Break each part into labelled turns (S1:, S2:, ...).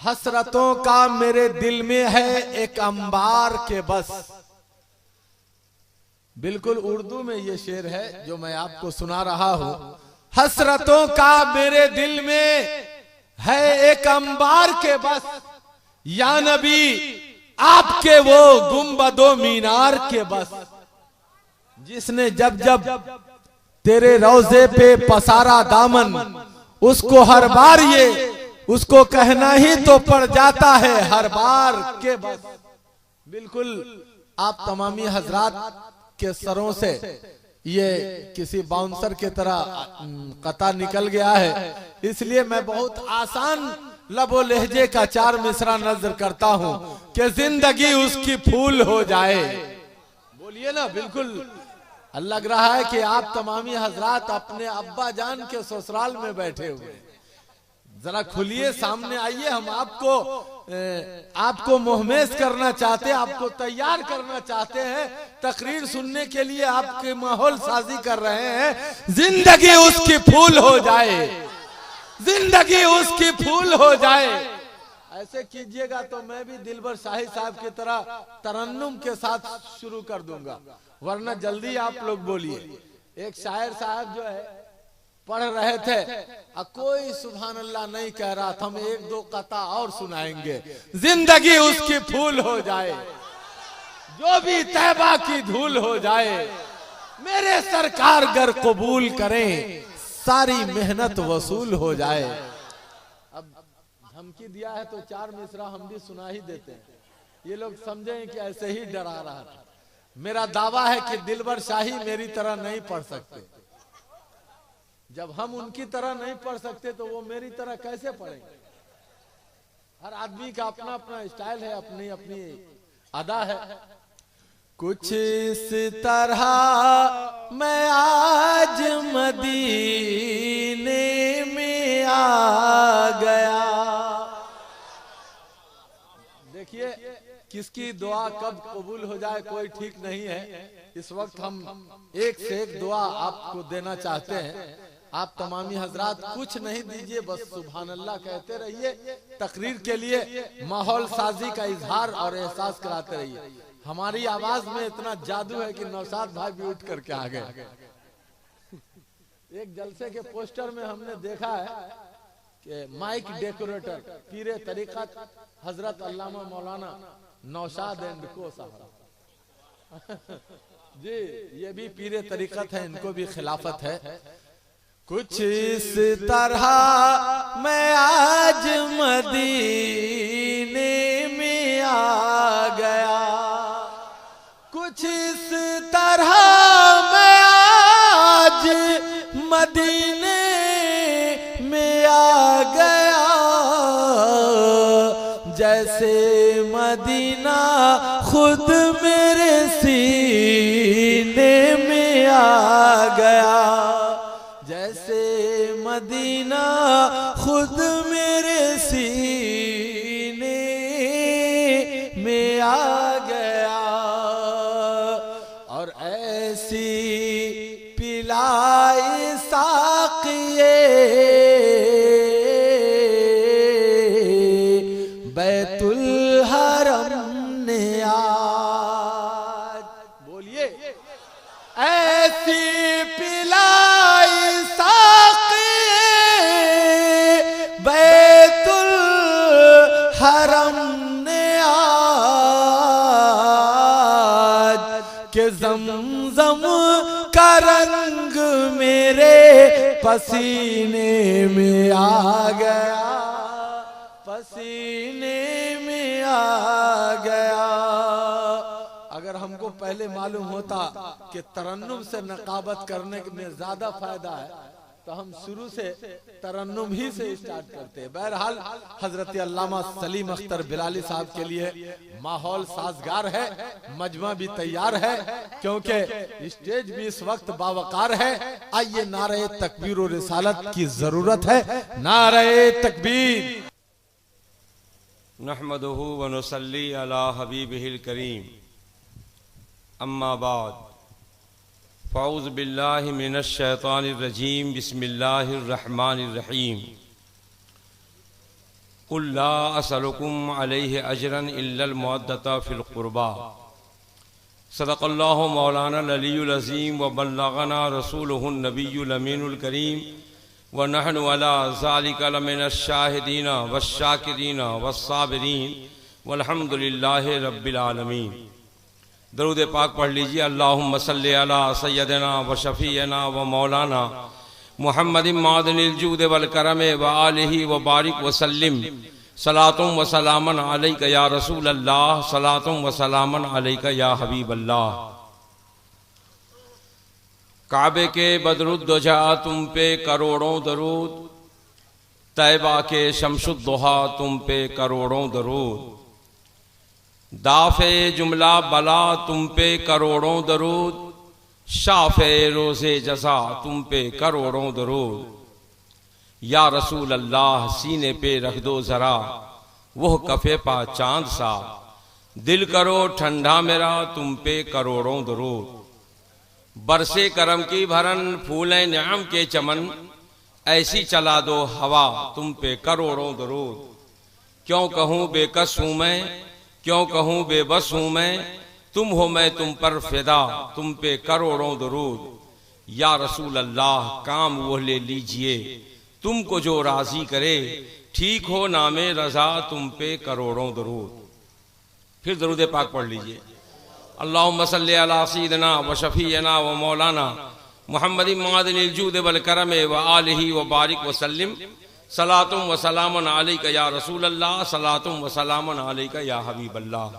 S1: हसरतों का मेरे दिल में है एक अंबार के बस। बिल्कुल उर्दू में ये शेर है जो मैं आपको सुना रहा हूं। हसरतों का मेरे दिल में है एक अंबार के बस, या नबी आपके वो गुंबदो मीनार के बस। जिसने जब जब तेरे रोजे पे पसारा दामन, उसको हर बार ये उसको कहना ही तो पड़ जाता है हर बार के बस। बिल्कुल आप तमामी हजरात के सरों से ये किसी बाउंसर की तरह कता निकल गया है, इसलिए मैं बहुत आसान लबो लहजे का चार मिसरा नजर करता हूं कि जिंदगी उसकी फूल हो जाए। बोलिए ना। बिल्कुल लग रहा है कि आप तमामी हजरात अपने अब्बा जान के ससुराल में बैठे हुए। जरा खुलिए, सामने आइए। हम आपको मोहमेज करना चाहते हैं, आपको तैयार करना चाहते हैं, तकरीर सुनने के लिए आपके माहौल साजी कर रहे हैं। जिंदगी उसकी फूल हो जाए, जिंदगी उसकी फूल हो जाए। ऐसे कीजिएगा तो मैं भी दिलबर शाही साहब की तरह तरन्नुम के साथ शुरू कर दूंगा, वरना जल्दी आप लोग बोलिए। एक शायर साहब जो है पढ़ रहे थे और कोई सुभान अल्लाह नहीं कह रहा था। हम एक दो कता और सुनाएंगे। जिंदगी उसकी फूल हो जाए, जो भी तैबा की धूल हो जाए, मेरे सरकार गर कबूल करें, सारी मेहनत वसूल हो जाए। अब धमकी दिया है तो चार मिसरा हम भी सुना ही देते हैं। ये लोग समझें कि ऐसे ही डरा रहा था। मेरा दावा है कि दिलबर शाही मेरी तरह नहीं पढ़ सकते। जब हम उनकी तरह नहीं पढ़ सकते तो वो मेरी तरह कैसे पढ़ेंगे। हर आदमी का अपना अपना स्टाइल है, अपनी अपनी अदा है। कुछ इस तरह मैं आज मदीने में आ गया। देखिए किसकी दुआ कब कबूल हो जाए कोई ठीक नहीं है। इस वक्त हम एक से एक दुआ आपको देना चाहते हैं। आप तमामी हजरात कुछ नहीं दीजिए, बस सुभान अल्लाह कहते रहिए। तकरीर के लिए माहौल साजी का इजहार और एहसास कराते रहिए। हमारी आवाज में इतना जादू है कि नौशाद भाई भी उठ करके आ गए। एक जलसे के पोस्टर में हमने देखा है कि mic decorator पीरे तरीकत Hazrat Allama Maulana Naushad and को साहब जी, ये भी पीरे तरीकत है, इनको भी खिलाफत है। कुछ इस तरह मैं आज मदीने में आ गया, कुछ इस तरह मैं आज मदीने में आ गया, जैसे मदीना खुद मेरे सीने में आ गया, जैसे मदीना खुद मेरे सीने में आ गया। और ऐसी पिलाई साक़िए बैतुल हरम ने आज। बोलिए। ऐसी पिलाई साक़िए बैतुल हरम ने आज, के ज़मज़म का रंग मेरे पसीने में आ गया, पसीने में आ गया। अगर हमको पहले मालूम होता कि तरन्नुम से नकाबत करने में ज्यादा फायदा है तो हम शुरू से तरन्नुम ही से स्टार्ट करते। बहरहाल हजरत अल्लामा सलीम अख्तर बिलाली साहब के लिए माहौल साजगार है, मजमा भी तैयार है, क्योंकि स्टेज भी इस वक्त बावकार है। आइए नारे तकबीर और रिसालत की जरूरत है। नारे तकबीर।
S2: नहमदुहु व नुसल्ली अला हबीबिहिल करीम, अम्मा बाद, फ़ाउज़ बिल्लाहि मिनश शैतानिर रजीम, बिस्मिल्लाहिर रहमानिर रहीम। कुल ला असलुकुम अलैहि अजरन इल्लल मवद्दता फिल कुर्बा। सदक़ल्लाहु मौलाना अल-अलीयुल अज़ीम व बल्लगना रसूलुहुन नबियुल अमीनुल करीम व नहनु अला ज़ालिका लमिनश शाहिदीना वश्शाकिरीना वस्साबिरीन वल्हम्दुलिल्लाहि रब्बिल आलमीन। दरूद पाक पढ़ लीजिए। अल्लाहुम्मा सल्लि अला सय्यदिना व शफ़ीना व मौलाना मुहम्मदिन मादनिल जूद वल करम व आलिहि व बारिक व सल्लिम सलातुम व सलामन अलैका या रसूल अल्लाह, सलातुम व सलामन अलैका या हबीब अल्लाह। काबे के बदरुद्दोजा तुम पे करोड़ों दरूद, तैबा के शमशुद्दोहा तुम पे करोड़ों दरूद, दाफे जुमला बला तुम पे करोड़ों दरूद, शाफे रोज़े जज़ा तुम पे करोड़ों दरूद। या रसूल अल्लाह सीने पे रख दो जरा वह कफे पा चांद सा, दिल करो ठंडा मेरा तुम पे करोड़ों दरूद। बरसे करम की भरन फूलें नियाम के चमन, ऐसी चला दो हवा तुम पे करोड़ों दरूद। क्यों कहूँ बेकस हूँ मैं, क्यों कहूँ बेबस हूँ मैं, तुम हो मैं तुम पर फिदा तुम पे करोड़ों दरूद। या रसूल अल्लाह काम वो ले लीजिए तुमको जो राजी करे, ठीक हो नामे रजा तुम पे करोड़ों दरूद। फिर दरूद पाक पढ़ लीजिए। अल्लाहुम्मा सल्लि अला सय्यिदिना व शफ़ीना व मौलाना मुहम्मदिन मादिनिल जूद वल करम व आलिहि व बारिक व सल्लिम सलातुम व सलामन अलैका या रसूल अल्लाह, सलातुम व सलामन अलैका या हबीब अल्लाह।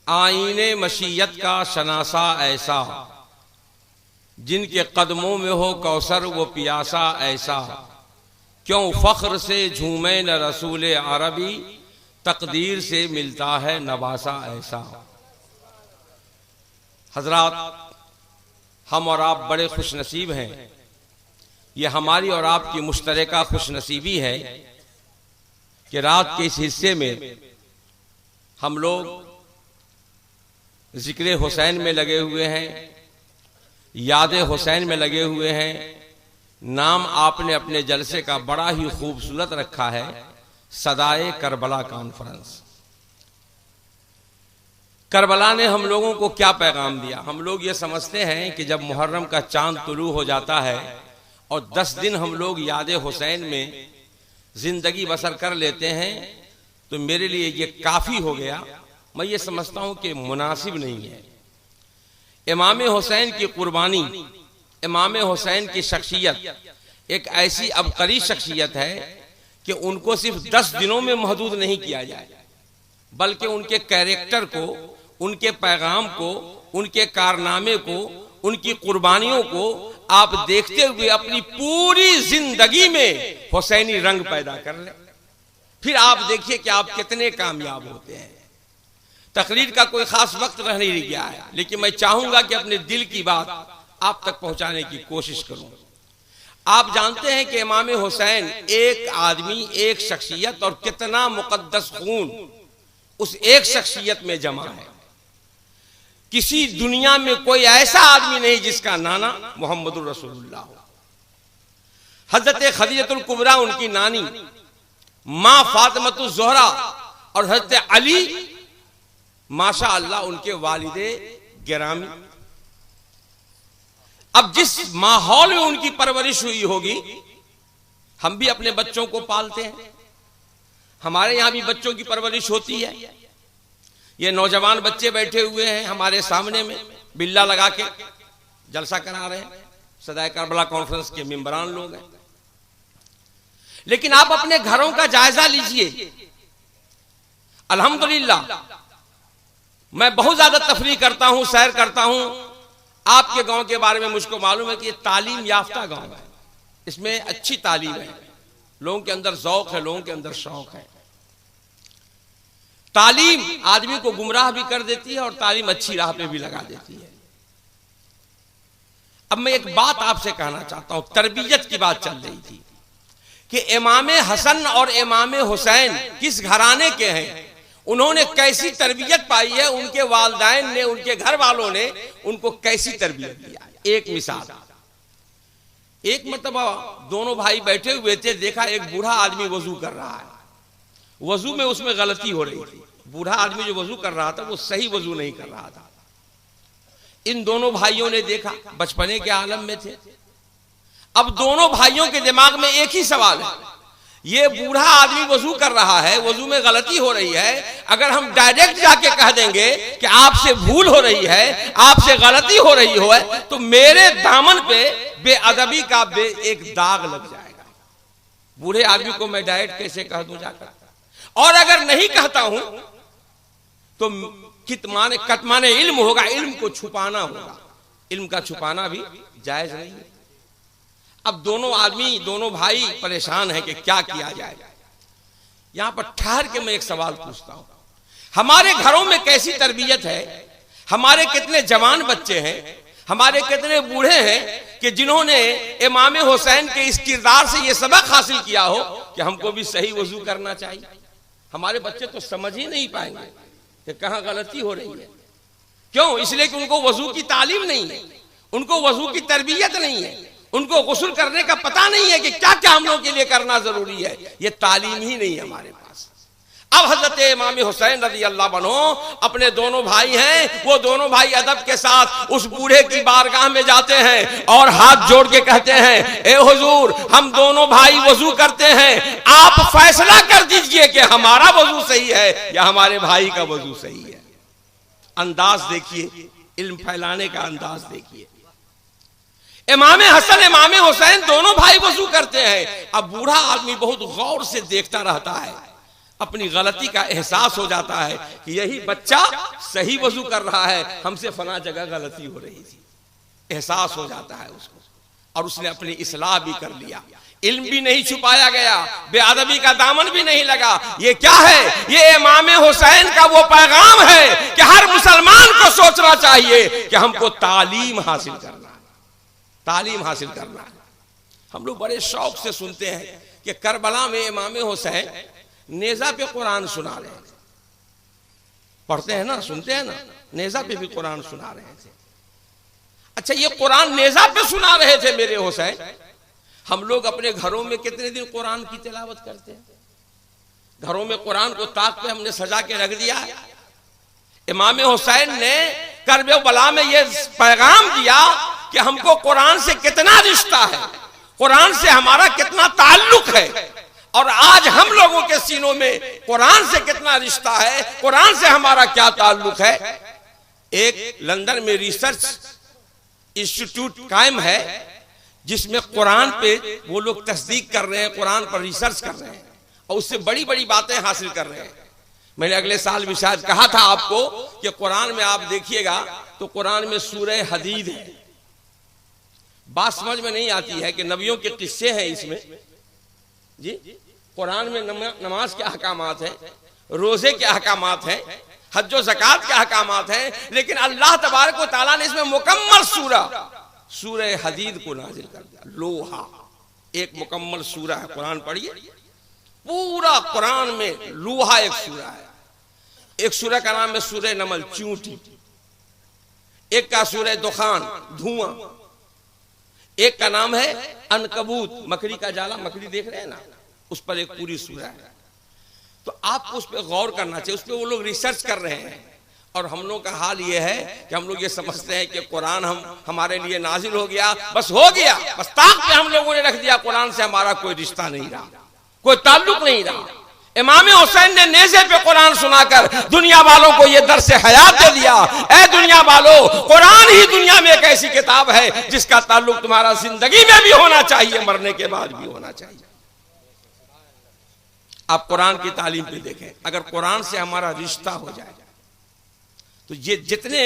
S2: आईने मशीयत का शनासा ऐसा, जिनके कदमों में हो कौसर वो पियासा ऐसा, क्यों फख्र से झूमे न रसूल अरबी, तकदीर से मिलता है नवासा ऐसा। हजरात, हम और आप बड़े खुश नसीब हैं। ये हमारी और आपकी मुश्तरका खुश नसीबी है कि रात के इस हिस्से में हम लोग जिक्र हुसैन में लगे हुए हैं, याद हुसैन में लगे हुए हैं। नाम आपने अपने जलसे का बड़ा ही खूबसूरत रखा है, सदाए करबला कॉन्फ्रेंस। करबला ने हम लोगों को क्या पैगाम दिया? हम लोग ये समझते हैं कि जब मुहर्रम का चांद तुलू हो जाता है और 10 दिन हम लोग याद हुसैन में जिंदगी बसर कर लेते हैं तो मेरे लिए ये काफी हो गया। मैं ये समझता हूं कि मुनासिब नहीं है। इमाम हुसैन की कुर्बानी, इमाम हुसैन की शख्सियत एक ऐसी अबकरी शख्सियत है कि उनको सिर्फ 10 दिनों में महदूद नहीं किया जाए, बल्कि उनके कैरेक्टर को, उनके पैगाम को, उनके कारनामे को, उनकी कुर्बानियों को आप देखते हुए अपनी पूरी जिंदगी में हुसैनी रंग पैदा कर लें। फिर आप देखिए कि आप कितने कामयाब होते हैं। तकरीर का कोई खास वक्त रह नहीं गया है, लेकिन मैं चाहूंगा कि अपने दिल की बात आप तक पहुंचाने की कोशिश करूं। आप जानते हैं कि इमाम हुसैन एक आदमी, एक शख्सियत, और कितना मुकद्दस खून उस एक शख्सियत में जमा है। किसी दुनिया में कोई ऐसा आदमी नहीं जिसका नाना मोहम्मदुर रसूलुल्लाह हो। हजरत खदीजतुल कुबरा उनकी नानी, मां फातिमतुज ज़ोहरा और हजरत अली माशा अल्लाह उनके वालिदे गिरामी। अब जिस माहौल में उनकी परवरिश हुई होगी, हम भी अपने बच्चों को पालते हैं। हमारे यहां भी बच्चों की परवरिश होती है। ये नौजवान बच्चे बैठे हुए हैं हमारे सामने में, बिल्ला लगा के जलसा करा रहे हैं। सदाए करबला कॉन्फ्रेंस के मेंबरान लोग हैं। लेकिन आप अपने घरों का जायजा लीजिए। अल्हम्दुलिल्लाह, मैं बहुत ज्यादा तफरीह करता हूं, सैर करता हूं। आपके गांव के बारे में मुझको मालूम है कि ये तालीम याफ्ता गांव है, इसमें अच्छी तालीम है, लोगों के अंदर ज़ौक़ है, लोगों के अंदर शौक है। तालीम आदमी को गुमराह भी कर देती है और तालीम अच्छी राह पे भी लगा देती है। अब मैं एक बात आपसे कहना चाहता हूं, तरबियत की बात चल रही थी कि इमाम हसन और इमाम हुसैन किस घराने के हैं, उन्होंने कैसी तरबियत पाई है, उनके वालिदैन ने, उनके घर वालों ने उनको कैसी तरबियत दिया। एक मिसाल, एक मतलब दोनों भाई बैठे हुए थे, देखा एक बूढ़ा आदमी वजू कर रहा है। वजू में उसमें गलती हो रही थी। बूढ़ा आदमी जो वजू कर रहा था वो सही वजू नहीं कर रहा था। इन दोनों भाइयों ने देखा, बचपने के आलम में थे। अब दोनों भाइयों के दिमाग में एक ही सवाल है, ये बूढ़ा आदमी वजू कर रहा है, वजू में गलती हो रही है, अगर हम डायरेक्ट जाके कह देंगे कि आपसे भूल हो रही है, आपसे गलती हो रही हो, तो मेरे दामन पे बेअदबी का एक दाग लग जाएगा। बूढ़े आदमी को मैं डायरेक्ट कैसे कह दूं जाकर? और अगर नहीं कहता हूं तो कतमाने इल्म होगा, इल्म को छुपाना होगा। इल्म का छुपाना भी जायज नहीं है। अब दोनों भाई परेशान हैं कि क्या किया जाए। यहां पर ठहर के मैं एक सवाल पूछता हूं, हमारे घरों में कैसी तरबियत है? हमारे कितने जवान बच्चे हैं, हमारे कितने बूढ़े हैं कि जिन्होंने इमाम हुसैन के इस किरदार से यह सबक हासिल किया हो कि हमको भी सही वजू करना चाहिए। हमारे बच्चे तो समझ ही नहीं पाएंगे कि कहां गलती हो रही है। क्यों? इसलिए कि उनको वजू की तालीम नहीं है, उनको वजू की तरबियत नहीं है, उनको गुस्ल करने का पता नहीं है कि क्या क्या हम लोग के लिए करना जरूरी है। ये तालीम ही नहीं है हमारे पास। अब हजरत इमाम हुसैन रज़ी अल्लाह अन्हु अपने दोनों भाई हैं, वो दोनों भाई अदब के साथ उस बूढ़े की बारगाह में जाते हैं और हाथ जोड़ के कहते हैं, ए हुजूर, हम दोनों भाई वजू करते हैं, आप फैसला कर दीजिए कि हमारा वजू सही है या हमारे भाई का वजू सही है। अंदाज देखिए, इल्म फैलाने का अंदाज देखिए। इमाम हसन इमाम हुसैन दोनों भाई वजू करते हैं। अब बूढ़ा आदमी बहुत गौर से देखता रहता है, अपनी गलती का एहसास हो जाता है कि यही बच्चा सही वजू कर रहा है, हमसे फला जगह गलती हो रही थी। एहसास हो जाता है उसको, और उसने अपनी इस्लाह भी कर लिया। इल्म भी नहीं छुपाया गया, बेअदबी का दामन भी नहीं लगा। ये क्या है? ये इमाम हुसैन का वो पैगाम है कि हर मुसलमान को सोचना चाहिए कि हमको तालीम हासिल करना है, तालीम हासिल करना है। हम लोग बड़े शौक से सुनते हैं कि करबला में इमाम हुसैन नेजा पे कुरान सुना रहे थे। पढ़ते हैं ना, सुनते हैं ना, नेजा पे भी कुरान सुना रहे थे। अच्छा, ये कुरान नेजा पे सुना रहे थे मेरे हुसैन। हम लोग अपने घरों में कितने दिन कुरान की तिलावत करते हैं? घरों में कुरान को ताक पे हमने सजा के रख दिया है। इमाम हुसैन ने करबला में ये पैगाम दिया कि हमको कुरान से कितना रिश्ता है, कुरान से हमारा कितना ताल्लुक है, और आज हम लोगों के सीनों में कुरान से कितना रिश्ता है, कुरान से हमारा क्या ताल्लुक है। एक लंदन में रिसर्च इंस्टीट्यूट कायम है जिसमें कुरान पे वो लोग तस्दीक कर रहे हैं, कुरान पर रिसर्च कर रहे हैं और उससे बड़ी बड़ी बातें हासिल कर रहे हैं। मैंने अगले साल भी शायद कहा था आपको कि कुरान में आप देखिएगा तो कुरान में सूरह हदीद है। बात समझ में नहीं आती है कि नबियों के किस्से हैं इसमें जी। कुरान में नमाज के अहकामात हैं, रोजे के अहकामात हैं, हज व ज़कात के अहकामात हैं, लेकिन अल्लाह तबारक व तआला ने इसमें मुकम्मल सूरह हदीद को नाजिल कर दिया। लोहा एक मुकम्मल सूरा है, कुरान पढ़िए, पूरा कुरान में लोहा एक सूरा है। एक सूरा का नाम है सूरह नमल, चींटी। एक का सूरह दुखान, धुआं। एक का नाम है अनकबूत, मकड़ी का जाला, मकड़ी देख रहे हैं ना, उस पर एक पूरी सूरा है। तो आपको उस पर गौर करना चाहिए। उस पर वो लोग रिसर्च कर रहे हैं और हम लोग का हाल ये है कि हम लोग ये समझते हैं कि कुरान हमारे लिए नाजिल हो गया, बस हो गया, बस ताक पे हम लोगों ने रख दिया। कुरान से हमारा कोई रिश्ता नहीं रहा, कोई ताल्लुक नहीं रहा। इमाम हुसैन ने नेज़े पे कुरान सुनाकर दुनिया वालों को यह दर्स हयात दे दिया, ऐ दुनिया वालों, कुरान ही दुनिया में एक ऐसी किताब है जिसका ताल्लुक तुम्हारा जिंदगी में भी होना चाहिए, मरने के बाद भी होना चाहिए। आप कुरान की तालीम पे देखें, अगर कुरान से हमारा रिश्ता हो जाए तो ये जितने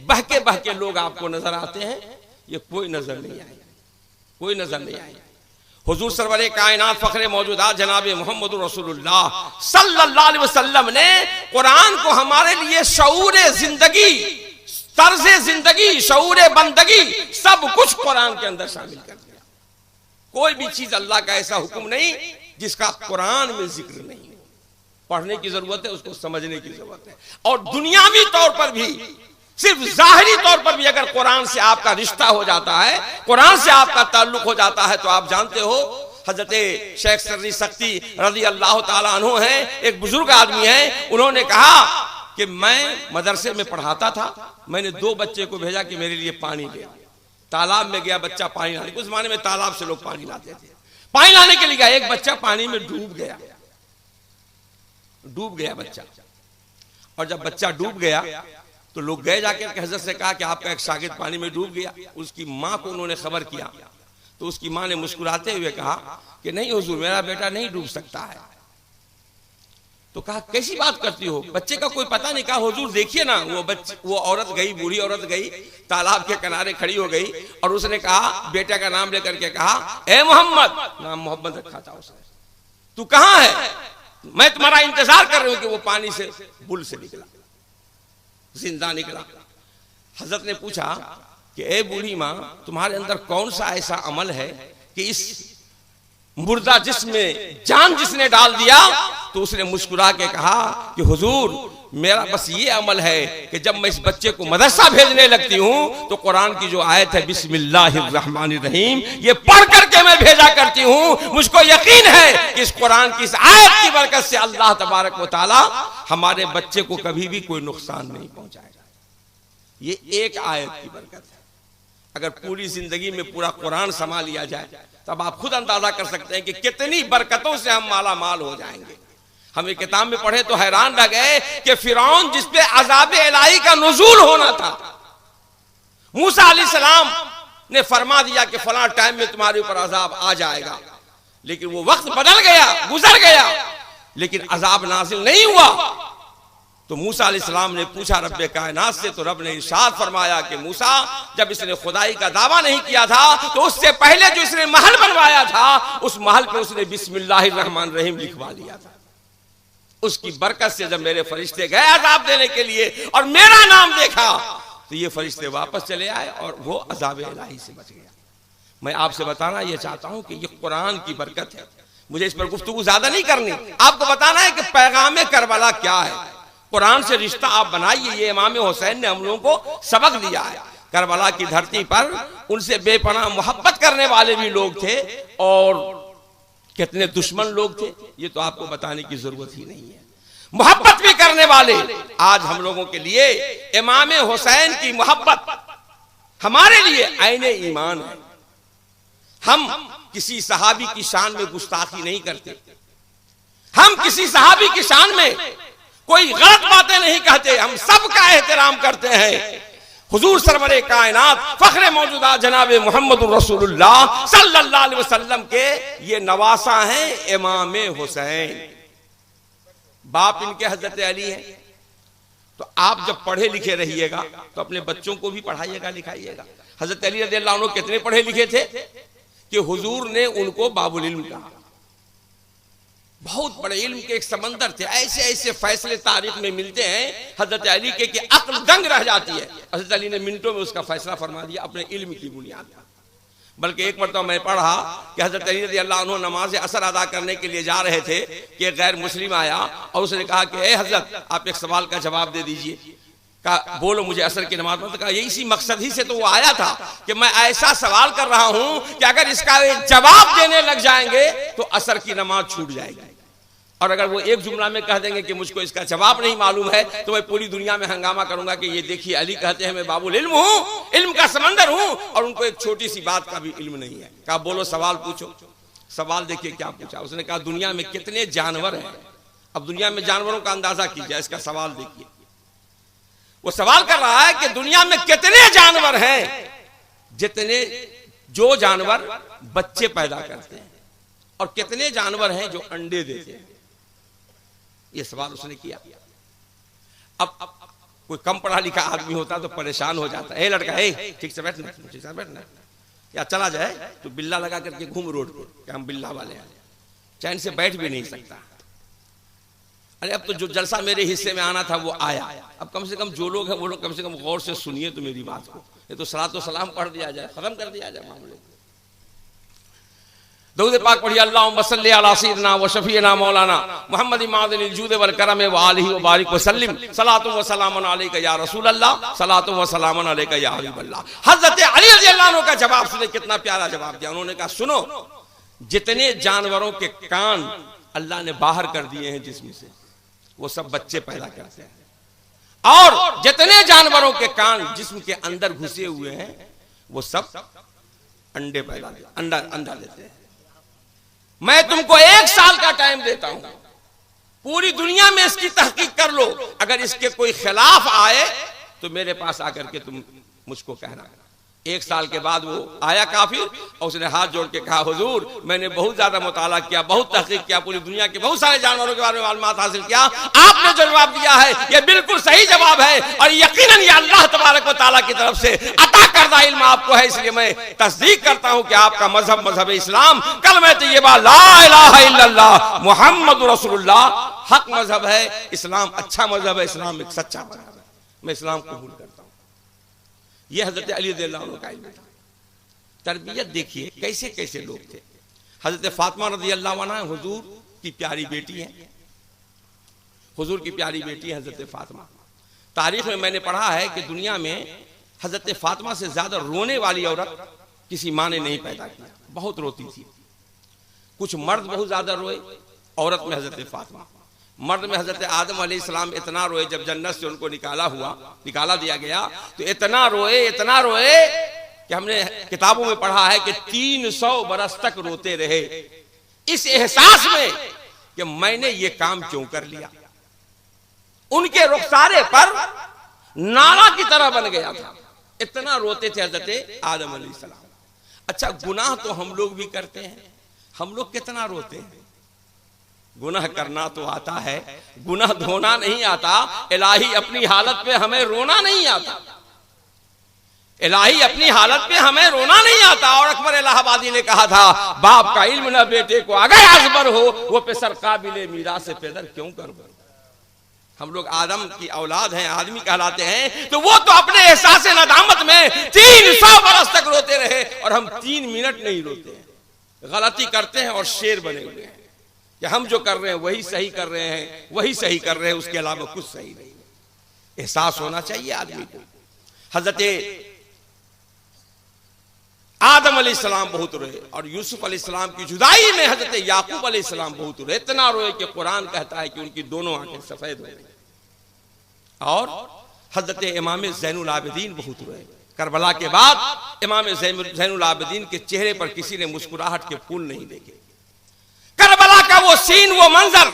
S2: बहके बहके लोग आपको नजर आते हैं ये कोई नजर नहीं आए, कोई नजर नहीं आए। हुजूर सरवरे कायनात फखरे मौजूदात जनाब मोहम्मद रसूलुल्लाह सल्लल्लाहु अलैहि वसल्लम ने कुरान को हमारे लिए शऊर जिंदगी, तर्ज़े जिंदगी, शऊर बंदगी, सब कुछ कुरान के अंदर शामिल कर दिया। कोई भी चीज अल्लाह का ऐसा हुक्म नहीं जिसका कुरान में जिक्र नहीं है। पढ़ने की जरूरत है, उसको समझने की जरूरत है। और दुनियावी तौर पर भी सिर्फ जाहिरी तौर पर भी अगर कुरान से आपका रिश्ता हो जाता है, कुरान से आपका ताल्लुक हो जाता है, तो आप जानते हो हजरत शेख सर्री सख्ती रज़ी अल्लाह ताला अन्हु हैं, एक बुजुर्ग आदमी हैं। उन्होंने कहा कि मैं मदरसे में पढ़ाता था, मैंने 2 बच्चे को भेजा कि मेरे लिए पानी ले। तालाब में गया बच्चा पानी लाने, उस जमाने में तालाब से लोग पानी लाते थे, पानी लाने के लिए गया, एक बच्चा पानी में डूब गया बच्चा। और जब बच्चा डूब गया तो लोग गए जाकर हजरत से कहा कि आपका एक शागिर्द पानी में डूब गया। उसकी माँ को उन्होंने खबर किया तो उसकी माँ ने मुस्कुराते हुए कहा कि नहीं हुजूर, मेरा बेटा नहीं डूब सकता है। तो कहा कैसी बात करती हो, बच्चे का कोई पता नहीं। कहा हुजूर देखिए ना, वो औरत गई, बूढ़ी औरत गई, तालाब के किनारे खड़ी हो गई और उसने कहा, बेटे का नाम लेकर के कहा, ए मोहम्मद, नाम मोहम्मद रखा था उसने, तू कहां है, मैं तुम्हारा इंतजार कर रही हूं। कि वो पानी से बुल से निकला, जिंदा निकला। हजरत ने पूछा कि ए बूढ़ी माँ, तुम्हारे अंदर कौन सा ऐसा अमल है कि इस मुर्दा जिसमें जान जिसने डाल दिया? तो उसने मुस्कुरा के कहा कि हुजूर, मेरा बस ये अमल है कि जब मैं इस बच्चे को मदरसा भेजने लगती हूँ तो कुरान की जो आयत है बिस्मिल्लाहिर्रहमानिर्रहीम, ये पढ़ करके मैं भेजा करती हूँ। मुझको यकीन है कि इस कुरान की इस आयत की बरकत से अल्लाह तबारक व तआला हमारे बच्चे को कभी भी कोई नुकसान नहीं पहुंचाएगा। ये एक आयत की बरकत है। अगर पूरी जिंदगी में पूरा कुरान समा लिया जाए तब आप खुद अंदाजा कर सकते हैं कि कितनी बरकतों से हम माला माल हो जाएंगे। हम एक किताब में पढ़े तो हैरान रह गए कि फिरौन जिसपे अज़ाब इलाही का नुज़ूल होना था, मूसा अलैहिस्सलाम ने फरमा दिया कि फलां टाइम में तुम्हारे ऊपर अज़ाब आ जाएगा, लेकिन वो वक्त बदल गया, गुजर गया, लेकिन अज़ाब नाज़िल नहीं हुआ। तो मूसा अलैहिस्सलाम ने पूछा रब्बे कायनात से, तो रब ने इरशाद फरमाया कि मूसा, जब इसने खुदाई का दावा नहीं किया था तो उससे पहले जो इसने महल बनवाया था उस महल पे उसने बिस्मिल्लाहिर्रहमानिर्रहीम लिखवा लिया था। उसकी बरकत से जब मेरे फरिश्ते गए अजाब देने के लिए और मेरा नाम देखा तो ये फरिश्ते वापस चले आए और वो अजाब इलाही से बच गया। मैं आपसे बताना ये चाहता हूं कि ये कुरान की बरकत है। मुझे इस पर गुफ्तगू ज्यादा नहीं करनी, आपको बताना है कि पैगाम करबला क्या है। कुरान से रिश्ता आप बनाइए। ये इमाम हुसैन ने हम लोगों को सबक दिया है। करबला की धरती पर उनसे बेपनाह मोहब्बत करने वाले भी लोग थे और कितने दुश्मन लोग थे ये तो आपको बताने की जरूरत ही नहीं है। मोहब्बत भी करने वाले आज हम लोगों के लिए इमाम हुसैन की मोहब्बत हमारे लिए आईने ईमान है। हम किसी सहाबी की शान में गुस्ताखी नहीं करते, हम किसी सहाबी की शान में कोई गलत बातें नहीं कहते, हम सबका एहतराम करते हैं। हुजूर सरवरे कायनात फखरे मौजूदा जनाबे मोहम्मदुर रसूलुल्लाह सल्लल्लाहु अलैहि वसल्लम के ये नवासा हैं इमाम हुसैन। बाप इनके हजरत अली है। तो आप जब पढ़े लिखे रहिएगा तो अपने बच्चों को भी पढ़ाइएगा लिखाइएगा। हजरत अली रज़ियल्लाहु अन्हु कितने पढ़े लिखे थे कि हुजूर ने उनको बाबुल इल्म कहा। बहुत बड़े इल्म के एक समंदर थे। ऐसे ऐसे फैसले तारीख में मिलते हैं हजरत अली के कि अक्ल दंग रह जाती है। हजरत अली ने मिनटों में उसका फैसला फरमा दिया अपने इल्म की बुनियाद पर। बल्कि एक मरतबा मैं पढ़ा कि हजरत अली रज़ियल्लाहु अन्हु नमाज असर अदा करने के लिए जा रहे थे कि एक गैर मुस्लिम आया और उसने कहा कि ए हजरत आप एक सवाल का जवाब दे दीजिए। कहा बोलो मुझे असर की नमाज में। कहा इसी मकसद ही से तो वो आया था कि मैं ऐसा सवाल कर रहा हूं कि अगर इसका जवाब देने लग जाएंगे तो असर की नमाज छूट जाएगी, और अगर वो एक जुमला में कह देंगे कि मुझको इसका जवाब नहीं मालूम है तो मैं पूरी दुनिया में हंगामा करूंगा कि ये देखिए अली कहते हैं मैं बाबुल इल्म हूं, इल्म का समंदर हूं, और उनको एक छोटी सी बात का भी इल्म नहीं है। कहा बोलो सवाल पूछो। सवाल देखिए क्या पूछा उसने। कहा दुनिया में कितने जानवर हैं। अब दुनिया में जानवरों का अंदाजा कीजिए, इसका सवाल देखिए। वो सवाल कर रहा है कि दुनिया में कितने जानवर हैं जितने जो जानवर बच्चे पैदा करते हैं, और कितने जानवर हैं जो अंडे देते हैं। ये सवाल उसने किया। अब कोई कम पढ़ा लिखा आदमी होता तो परेशान हो जाता है। लड़का है ठीक से बैठना, ठीक से बैठना, या चला जाए तो बिल्ला लगा करके घूम रोड पर कि हम बिल्ला वाले हैं, चैन से बैठ भी नहीं सकता। अरे अब तो जो जलसा मेरे हिस्से में आना था वो आया। अब कम से कम जो लोग हैं वो लोग कम से कम गौर से सुनिए तो मेरी बात को। ये तो सलातो सलाम पढ़ दिया जाए, खत्म कर दिया जाए मामले। दरूद पाक पढ़िए, अल्लाहुम्मा सल्ली अला सय्यिदिना व शफीना मौलाना मुहम्मद मादिनिल जूद वल करम व आलिहि व बारिक व सल्लिम सलातु व सलामुन अलैका या रसूल अल्लाह, सलातु व सलामुन अलैका या हबीब अल्लाह। हजरत अली रज़ियल्लाहु अन्हु का जवाब सुने, कितना प्यारा जवाब दिया। उन्होंने कहा सुनो, जितने जानवरों के कान अल्लाह ने बाहर कर दिए हैं जिस्म से, वो सब बच्चे पैदा करते हैं, और जितने जानवरों के कान जिस्म के अंदर घुसे हुए हैं वो सब अंडे पैदा अंडा देते हैं। मैं तुमको 1 साल का टाइम देता हूं, पूरी दुनिया में इसकी तहकीक कर लो, अगर इसके कोई खिलाफ आए तो मेरे पास आकर के तुम मुझको कहना। 1 साल के बाद वो आया काफिर, और उसने हाथ जोड़ के कहा, हुजूर मैंने बहुत ज्यादा मुताला किया, बहुत तहकीक किया, पूरी दुनिया के बहुत सारे जानवरों के बारे में मालूमात हासिल किया, आपने जो जवाब दिया है ये बिल्कुल सही जवाब है, और यकीनन ये अल्लाह तबारक व तआला की तरफ से अता करदा इल्म आपको है, इसलिए मैं तस्दीक करता हूं कि आपका मजहब इस्लाम, कलमा तय्यबा ला इलाहा इल्लल्लाह मुहम्मदुर रसूलुल्लाह हक मजहब है, इस्लाम अच्छा मजहब है, इस्लाम एक सच्चा मजहब है, मैं इस्लाम कबूल करता हूं। यह हजरत अली रज़ियल्लाहु अन्हु का इल्म था। तरबियत देखिए कैसे कैसे लोग थे। हजरत फातिमा रज़ियल्लाहु अन्हा हुजूर की प्यारी बेटी है, हुजूर की प्यारी बेटी है हजरत फातिमा। तारीख में मैंने पढ़ा है कि दुनिया में हजरत फातिमा से ज्यादा रोने वाली औरत किसी माँ ने नहीं पैदा किया, बहुत रोती थी। कुछ मर्द बहुत ज्यादा रोए, औरत में हजरत फातिमा। मर्द में हजरत आदम अलैहिस्सलाम इतना रोए, जब जन्नत से उनको निकाला दिया गया तो इतना रोए कि हमने किताबों में पढ़ा है कि 300 बरस तक रोते रहे, इस एहसास में कि मैंने ये काम क्यों कर लिया। उनके रुखसारे पर नाला की तरह बन गया था, इतना रोते थे हजरत आदम अलैहिस्सलाम। अच्छा, गुनाह तो हम लोग भी करते हैं, हम लोग कितना रोते हैं। गुनाह करना तो आता है, गुनाह धोना नहीं आता। इलाही अपनी हालत पे हमें रोना नहीं आता, इलाही अपनी हालत पे हमें रोना नहीं आता। और अकबर इलाहाबादी ने कहा था, बाप का इल्म न बेटे को अगर अजबर हो, वो पेसर काबिले मीरा से पेदर क्यों कर। हम लोग आदम की औलाद हैं, आदमी कहलाते हैं, तो वो तो अपने एहसास नदामत में 300 बरस तक रोते रहे, और हम 3 मिनट नहीं रोते हैं। गलती करते हैं और शेर बने हुए हैं कि हम जो कर रहे हैं वही सही कर रहे हैं, वही सही कर रहे हैं, उसके अलावा कुछ सही नहीं। एहसास होना चाहिए आदमी को। हजरत आदम अलैहिस्सलाम बहुत रोए, और यूसुफ अलैहिस्सलाम की जुदाई में हजरत याकूब अलैहिस्सलाम बहुत रोए, इतना रोए कि कुरान कहता है कि उनकी दोनों आंखें सफेद हो गई। और हजरत इमाम ज़ैनुल आबिदीन बहुत रोए। करबला के बाद इमाम ज़ैनुल आबिदीन के चेहरे पर किसी ने मुस्कुराहट के फूल नहीं देखे। करबला का वो सीन, वो मंजर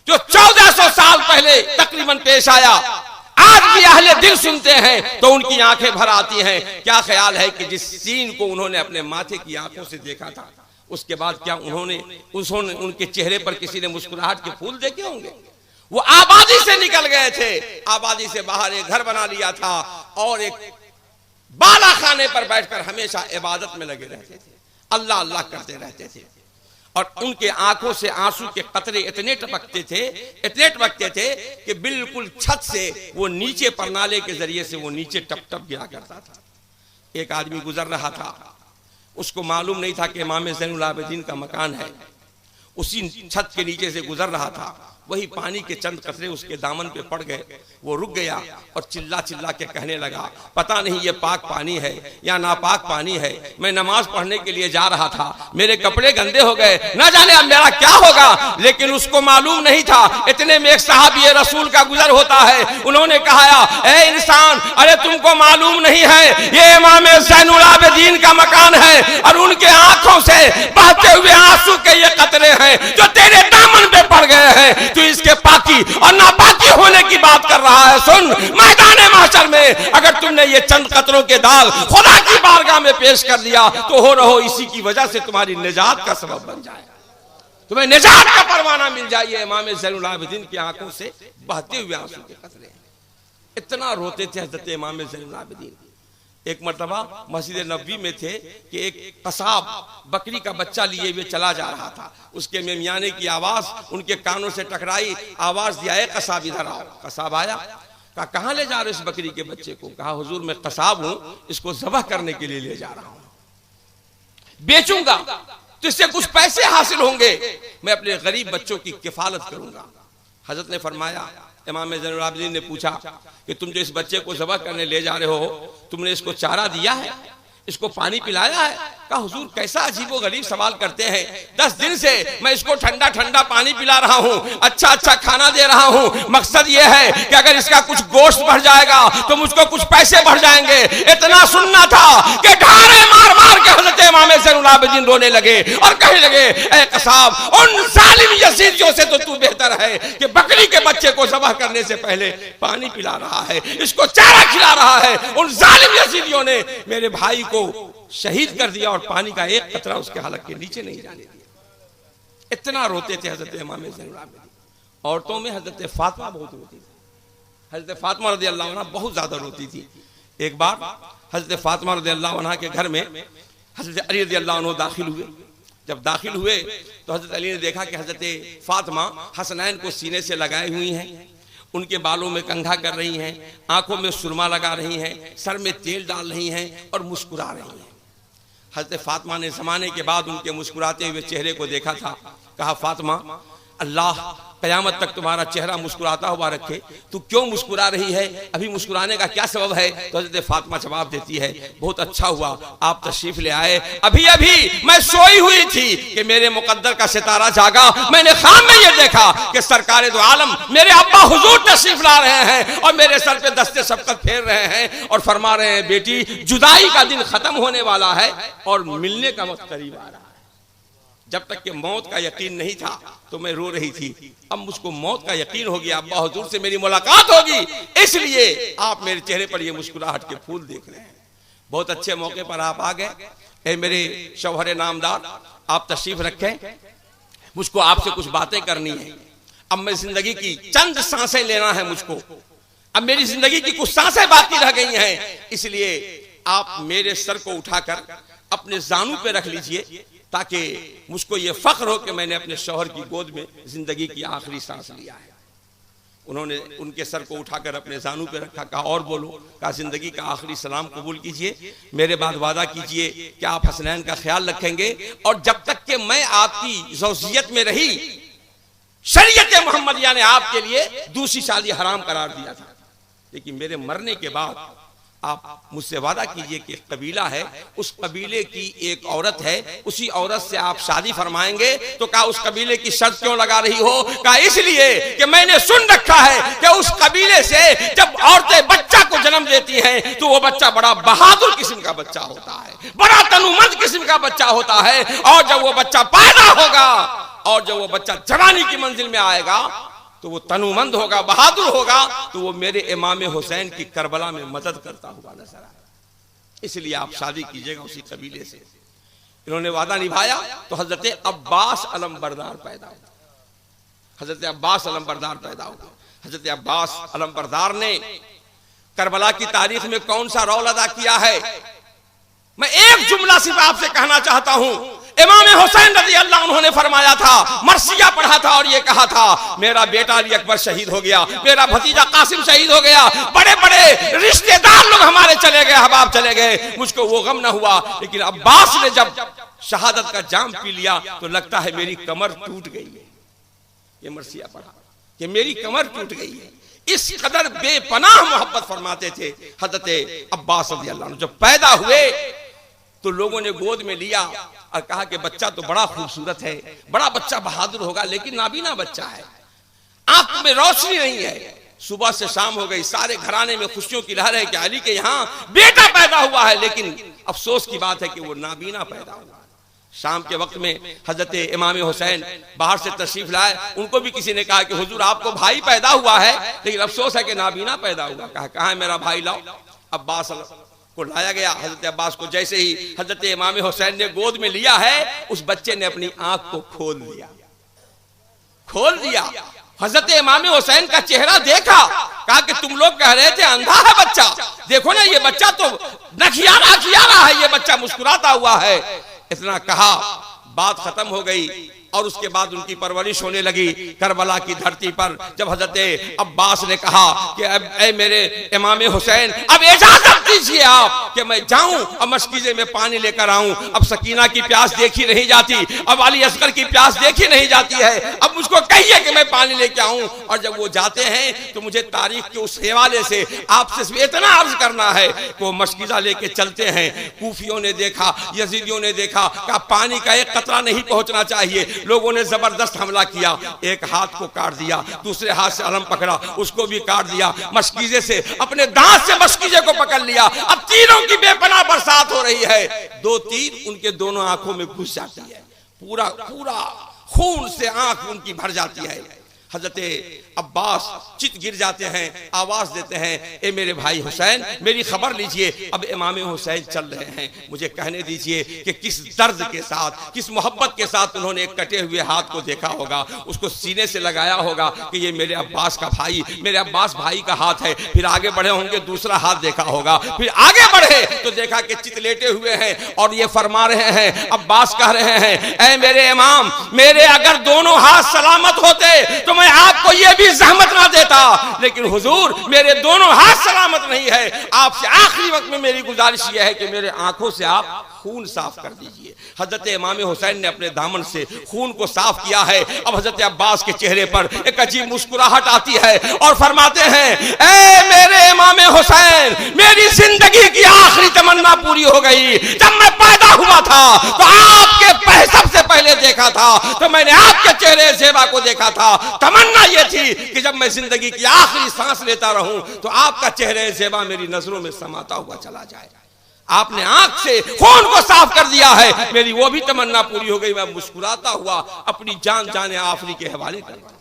S2: जो 1400 साल पहले तकरीबन पेश आया, आज भी अहले दिल सुनते हैं तो उनकी आंखें भर आती हैं। क्या ख्याल है कि जिस सीन को उन्होंने अपने माथे की आंखों से देखा था, उसके बाद क्या उन्होंने उनके चेहरे पर किसी ने मुस्कुराहट के फूल देखे होंगे। वो आबादी से निकल गए थे, आबादी से बाहर एक घर बना लिया था, और एक बाला खाने पर बैठकर हमेशा इबादत में लगे रहते थे, अल्लाह अल्लाह करते रहते थे। और उनके आंखों से आंसू के कतरे इतने टपकते थे कि बिल्कुल छत से वो नीचे परनाले के जरिए से वो नीचे टप टप गिरा करता था। एक आदमी गुजर रहा था, उसको मालूम नहीं था कि इमाम ज़ैनुल आबिदीन का मकान है, उसी छत के नीचे से गुजर रहा था। वही पानी के चंद कतरे उसके दामन पे पड़ गए, वो रुक गया और चिल्ला चिल्ला के कहने लगा, पता नहीं ये पाक पानी है या नापाक पानी है, मैं नमाज पढ़ने के लिए जा रहा था, मेरे कपड़े गंदे हो गए, ना जाने अब मेरा क्या होगा। लेकिन उसको मालूम नहीं था, इतने में एक साहबी रसूल का गुजर होता है। उन्होंने कहा, ए इंसान, अरे तुमको मालूम नहीं है ये इमाम ज़ैनुल आबिदीन का मकान है, और उनके आंखों से बहते हुए आंसू के ये कतरे हैं जो तेरे दामन पे पड़ गए हैं। तू इसके पाकी और नापाकी होने की बात कर रहा है। सुन, मैदान महशर में अगर तुमने ये चंद कतरों के दाग खुदा की बारगाह में पेश कर दिया तो हो रहो इसी की वजह से तुम्हारी निजात का सबब बन जाए, तुम्हें निजात का परवाना मिल जाए। इमाम ज़ैनुल आबिदीन की आंखों से बहते हुए आंसू के कतरे, इतना रोते थे हज़रत इमाम ज़ैनुल आबिदीन। एक मर्तबा मस्जिद नबवी में थे कि एक कसाब बकरी का बच्चा लिए हुए चला जा रहा था, उसके मेमियाने की आवाज उनके कानों से टकराई, आवाज दिया, है कसाब इधर आओ। कसाब आया, कहा कहाँ ले जा रहे इस बकरी के बच्चे को। कहा हुजूर मैं कसाब हूं, इसको ज़बह करने के लिए ले जा रहा हूं, बेचूंगा। तो इससे कुछ पैसे हासिल होंगे, मैं अपने गरीब बच्चों की किफालत करूंगा। हजरत ने फरमाया, इमाम ज़ैनुल आबिदीन ने पूछा कि तुम जो इस बच्चे को ज़बह करने ले जा रहे हो, तुमने इसको चारा दिया है, इसको पानी पिलाया है? कहा हुजूर कैसा अजीबो गरीब सवाल करते हैं, 10 दिन से मैं इसको ठंडा ठंडा पानी पिला रहा हूँ, अच्छा अच्छा खाना दे रहा हूँ, मकसद ये है कि अगर इसका कुछ गोश्त बढ़ जाएगा तो मुझको कुछ पैसे बढ़ जाएंगे। इतना सुनना था कि ढारे मार मार के हजरत इमाम ज़ैनुल आबिदीन रोने लगे और कहने लगे, ऐ कसाब, उन जालिम यजीदियों से तो तू बेहतर है कि बकरी के बच्चे को ज़बह करने से पहले पानी पिला रहा है, इसको चारा खिला रहा है। उन जालिम यजीदियों ने मेरे भाई को शहीद कर दिया और पानी का एक कतरा उसके हलक के नीचे नहीं जाने दिया। इतना रोते थे हजरत इमाम ज़ैनुल आबिदीन। औरतों में हजरत फातिमा बहुत रोती थी। हजरत फातिमा रज़ियल्लाहु अन्हा बहुत ज्यादा रोती थी। एक बार हजरत फातिमा रज़ियल्लाहु अन्हा के घर में हजरत अली रज़ियल्लाहु अन्हु दाखिल हुए। जब दाखिल हुए तो हजरत अली ने देखा कि हजरत फातिमा हसनैन को सीने से लगाई हुई हैं, उनके बालों में कंघा कर रही हैं, आंखों में सुरमा लगा रही हैं, सर में तेल डाल रही हैं और मुस्कुरा रही हैं। हजरत फातिमा ने ज़माने के बाद उनके मुस्कुराते हुए चेहरे को देखा था। कहा, फातिमा, अल्लाह कयामत तक तुम्हारा चेहरा मुस्कुराता हुआ रखे, तू क्यों मुस्कुरा रही है, अभी मुस्कुराने का क्या सबब है? तो हजरत फातिमा जवाब देती है, बहुत अच्छा हुआ आप तशरीफ ले आए, अभी अभी मैं सोई हुई थी कि मेरे मुकद्दर का सितारा जागा, मैंने ख्वाब में ये देखा कि सरकार दो आलम मेरे अब्बा हुजूर तशरीफ ला रहे हैं और मेरे सर पे दस्ते शफ़क़त फेर रहे हैं और फरमा रहे हैं, बेटी जुदाई का दिन खत्म होने वाला है और मिलने का वक्त करीब आ रहा है। जब तक कि मौत का यकीन नहीं था तो मैं रो रही थी, अब मुझको मौत का यकीन हो गया, अब्बा हुजूर से मेरी मुलाकात होगी, इसलिए आप मेरे चेहरे पर ये मुस्कुराहट के फूल देख रहे हैं। बहुत अच्छे मौके पर आप आ गए। ए मेरे शौहर नामदार, आप तशरीफ रखें, मुझको आपसे कुछ बातें करनी है। अब मैं जिंदगी की चंद सांसें लेना है मुझको, अब मेरी जिंदगी की कुछ सांसें बाकी रह गई हैं, इसलिए आप मेरे सर को उठाकर अपने जानू पे रख लीजिए ताकि मुझको ये फख्र हो कि मैंने अपने शौहर की गोद में जिंदगी की आखिरी सांस लिया है। उन्होंने उनके सर को उठाकर अपने जानू पे रखा। कहा, और बोलो। कहा, जिंदगी का आखिरी सलाम कबूल कीजिए, मेरे बाद वादा कीजिए कि आप हसनैन का ख्याल रखेंगे और जब तक कि मैं आपकी ज़ौजियत में रही, शरीयत मोहम्मदिया ने आपके लिए दूसरी शादी हराम करार दिया था, लेकिन मेरे मरने के बाद आप मुझसे वादा कीजिए कि कबीला है, उस कबीले की एक औरत है, उसी औरत से आप शादी फरमाएंगे। तो कहा, उस कबीले की शर्त क्यों लगा रही हो? कहा, इसलिए कि मैंने सुन रखा है कि उस कबीले से जब औरतें बच्चा को जन्म देती हैं तो वो बच्चा बड़ा बहादुर किस्म का बच्चा होता है, बड़ा तनुमंद किस्म का बच्चा होता है, और जब वो बच्चा पैदा होगा और जब वो बच्चा जवानी की मंजिल में आएगा तो वो तनुमंद होगा, बहादुर होगा, तो वो मेरे इमाम हुसैन की करबला में मदद करता हुआ नजर आएगा, इसलिए आप शादी कीजिएगा उसी कबीले से। इन्होंने वादा निभाया तो हजरत अब्बास अलमबरदार पैदा हुआ। हजरत अब्बास अलमबरदार पैदा हुआ। हजरत अब्बास अलमबरदार ने करबला की तारीख में कौन सा रोल अदा किया है, मैं एक जुमला सिर्फ आपसे कहना चाहता हूं। इमाम हुसैन रज़ियल्लाहु अन्हु ने फरमाया था, मरसिया पढ़ा था और ये कहा था, मेरा बेटा अली अकबर शहीद हो गया, मेरा भतीजा कासिम शहीद हो गया, बड़े बड़े रिश्तेदार लोग हमारे चले गए, अहबाब चले गए, मुझको वो गम न हुआ, लेकिन अब्बास ने जब शहादत का जाम पी लिया तो लगता है मेरी कमर टूट गई है। ये मरसिया पढ़ा कि मेरी कमर टूट गई है। इस कदर बेपनाह मोहब्बत फरमाते थे हजरत अब्बास रज़ियल्लाहु अन्हु। जब पैदा हुए तो लोगों ने गोद में लिया और कहा कि बच्चा तो बड़ा खूबसूरत है, बड़ा बच्चा बहादुर होगा, लेकिन नाबीना बच्चा है, आंख में रोशनी नहीं है। सुबह से शाम हो गई, सारे घराने में खुशियों की लहर है कि अली के यहाँ बेटा पैदा हुआ है, लेकिन अफसोस की बात है कि वो नाबीना पैदा हुआ। शाम के वक्त में हजरत इमाम हुसैन बाहर से तशरीफ लाए, उनको भी किसी ने कहा कि हुजूर आपको भाई पैदा हुआ है, लेकिन अफसोस है कि नाबीना पैदा हुआ। कहा, कहाँ है मेरा भाई, लाओ। अब्बास को लाया गया। हजरत अब्बास को जैसे ही हजरत इमाम हुसैन ने गोद में लिया है, उस बच्चे ने अपनी आंख को खोल दिया। हजरत इमाम हुसैन का चेहरा देखा, कहा कि तुम लोग कह रहे थे अंधा है बच्चा, देखो ना ये बच्चा तो नखियारा है, ये बच्चा मुस्कुराता हुआ है। इतना कहा, बात खत्म हो गई। और उसके बाद उनकी परवरिश होने लगी करबला की धरती पर। जब हजरत अब्बास ने कहा कि अब ऐ मेरे इमाम हुसैन, अब इजाजत दीजिए आप कि मैं जाऊं और मशकीजे में पानी लेकर आऊं। अब सकीना की प्यास देखी नहीं जाती, अब अली असगर की प्यास देखी नहीं जाती है, अब मुझको कहिए कि मैं पानी लेके आऊं। और जब वो जाते हैं तो मुझे तारीख के उस हवाले से आपसे इतना अर्ज करना है कि वो मशकीजा लेके चलते हैं। कूफियों ने देखा, यजीदियों ने देखा, कहा पानी का एक कतरा नहीं पहुंचना चाहिए। लोगों ने जबरदस्त हमला किया, एक हाथ को काट दिया, दूसरे हाथ से अलम पकड़ा, उसको भी काट दिया, मशकीजे से अपने दांत से मशकीजे को पकड़ लिया। अब तीरों की बेपनाह बरसात हो रही है, दो तीर उनके दोनों आंखों में घुस जाती है, पूरा पूरा खून से आंख उनकी भर जाती है। हजरत अब्बास चित गिर जाते हैं, आवाज देते हैं, ए मेरे भाई हुसैन मेरी खबर लीजिए, अब इमाम हुसैन चल रहे हैं, मुझे कहने दीजिए कि किस दर्द के साथ, किस मोहब्बत के साथ उन्होंने एक कटे हुए हाथ को देखा होगा, उसको सीने से लगाया होगा कि ये मेरे अब्बास का भाई, मेरे अब्बास भाई का हाथ है। फिर आगे बढ़े होंगे, दूसरा हाथ देखा होगा, फिर आगे बढ़े तो देखा कि चित लेटे हुए हैं और ये फरमा रहे हैं, अब्बास कह रहे हैं, ऐ मेरे इमाम, मेरे अगर दोनों हाथ सलामत होते तो मैं आपको ये भी जहमत ना देता, लेकिन हुजूर मेरे दोनों हाथ सलामत नहीं है। आपसे आखिरी वक्त में मेरी गुजारिश यह है कि मेरे आंखों से आप खून साफ कर दीजिए। हजरत इमाम हुसैन ने अपने दामन से खून को साफ किया है। अब हजरत अब्बास के चेहरे पर एक अजीब मुस्कुराहट आती है और फरमाते हैं, ऐ मेरे इमाम हुसैन, मेरी जिंदगी की आखिरी तमन्ना पूरी हो गई। जब मैं पैदा हुआ था तो आपके सबसे पहले देखा था तो मैंने आपके चेहरे ज़ेबा को देखा था। तमन्ना यह थी कि जब मैं जिंदगी की आखिरी सांस लेता रहूं तो आपका चेहरे ज़ेबा मेरी नजरों में समाता हुआ चला जाए। आपने आंख से खून को साफ कर दिया है, मेरी वो भी तमन्ना पूरी हो गई। मैं मुस्कुराता हुआ अपनी जान जाने आफरी के हवाले कर दिया।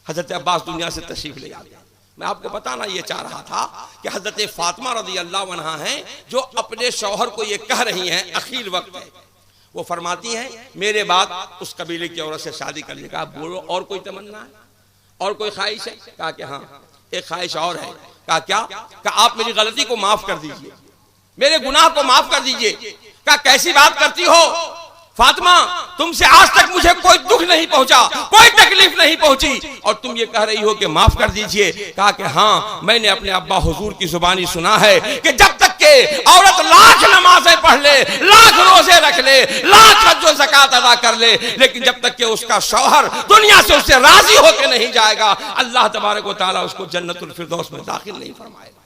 S2: हजरत अब्बास दुनिया से तशरीफ ले जाते हैं। मैं आपको बताना ये चाह रहा था कि हजरत फातिमा रज़ी अल्लाह अन्हा हैं जो अपने शौहर को ये कह रही हैं, अखीर वक्त है, वो फरमाती हैं मेरे बाद उस कबीले की औरत से शादी करने का। बोलो और कोई तमन्ना है, और कोई ख्वाहिश है? कहा कि हाँ एक ख्वाहिश और है। कहा क्या? कहा आप मेरी गलती को माफ कर दीजिए, मेरे गुनाह को माफ कर दीजिए। कहा कैसी बात करती हो फातिमा, तुमसे आज तक मुझे कोई दुख नहीं पहुंचा, कोई तकलीफ नहीं पहुंची और तुम ये कह रही हो कि माफ कर दीजिए। कहा कि हाँ मैंने अपने अब्बा हुजूर की जुबानी सुना है कि जब तक के औरत लाख नमाजें पढ़ ले, लाख रोजे रख ले, लाख हज व ज़कात अदा कर ले, लेकिन जब तक के उसका शौहर दुनिया से उससे राजी होकर नहीं जाएगा, अल्लाह तबारक व तआला उसको जन्नतुल फिरदौस में दाखिल नहीं फरमाएगा।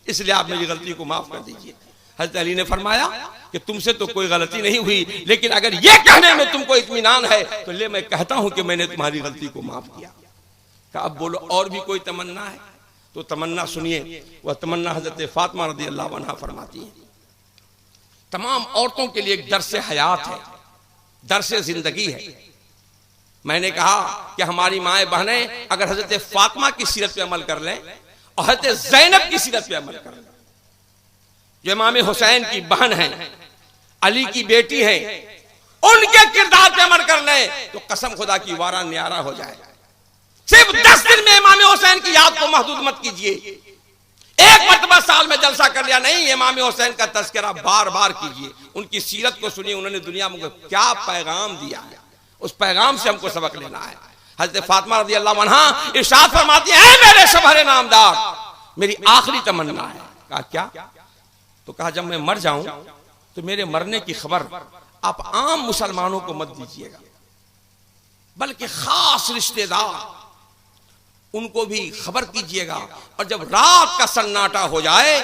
S2: इसलिए आप मेरी गलती को माफ कर दीजिए। हज़रत अली ने फरमाया कि तुमसे तो कोई गलती नहीं हुई, लेकिन अगर ये कहने में तुमको इत्मीनान है तो ले मैं कहता हूं कि मैंने तुम्हारी गलती को माफ किया। कहा अब बोलो और भी कोई तमन्ना है? तो तमन्ना सुनिए, वह तमन्ना हज़रत फातिमा रज़ी अल्लाह अन्हा फरमाती है। तमाम औरतों के लिए एक दर्स हयात है, दर्स जिंदगी है। मैंने कहा कि हमारी माए बहनें अगर हज़रत फातिमा की सीरत पे अमल कर लें और हज़रत ज़ैनब की सीरत पे अमल कर लें, जो इमाम हुसैन की बहन है, अली की बेटी है, उनके किरदार पे अमल कर लें तो कसम खुदा की वारा न्यारा हो जाएगा। सिर्फ 10 दिन में इमाम हुसैन की याद को महदूद मत कीजिए। एक मरतबा साल में जलसा कर लिया नहीं, इमाम हुसैन का तज़किरा बार बार कीजिए, उनकी सीरत को सुनिए, उन्होंने दुनिया में क्या पैगाम दिया है, उस पैगाम से हमको सबक लेना है। हज़रत फातिमा रज़ी अल्लाह अन्हा इरशाद फरमाती है, मेरे शोहर नामदार, मेरी आखिरी तमन्ना है। कहा क्या? तो कहा जब मैं मर जाऊं तो मेरे मरने की खबर आप आम मुसलमानों को मत दीजिएगा, बल्कि खास रिश्तेदार उनको भी खबर कीजिएगा। और जब रात का सन्नाटा हो जाए,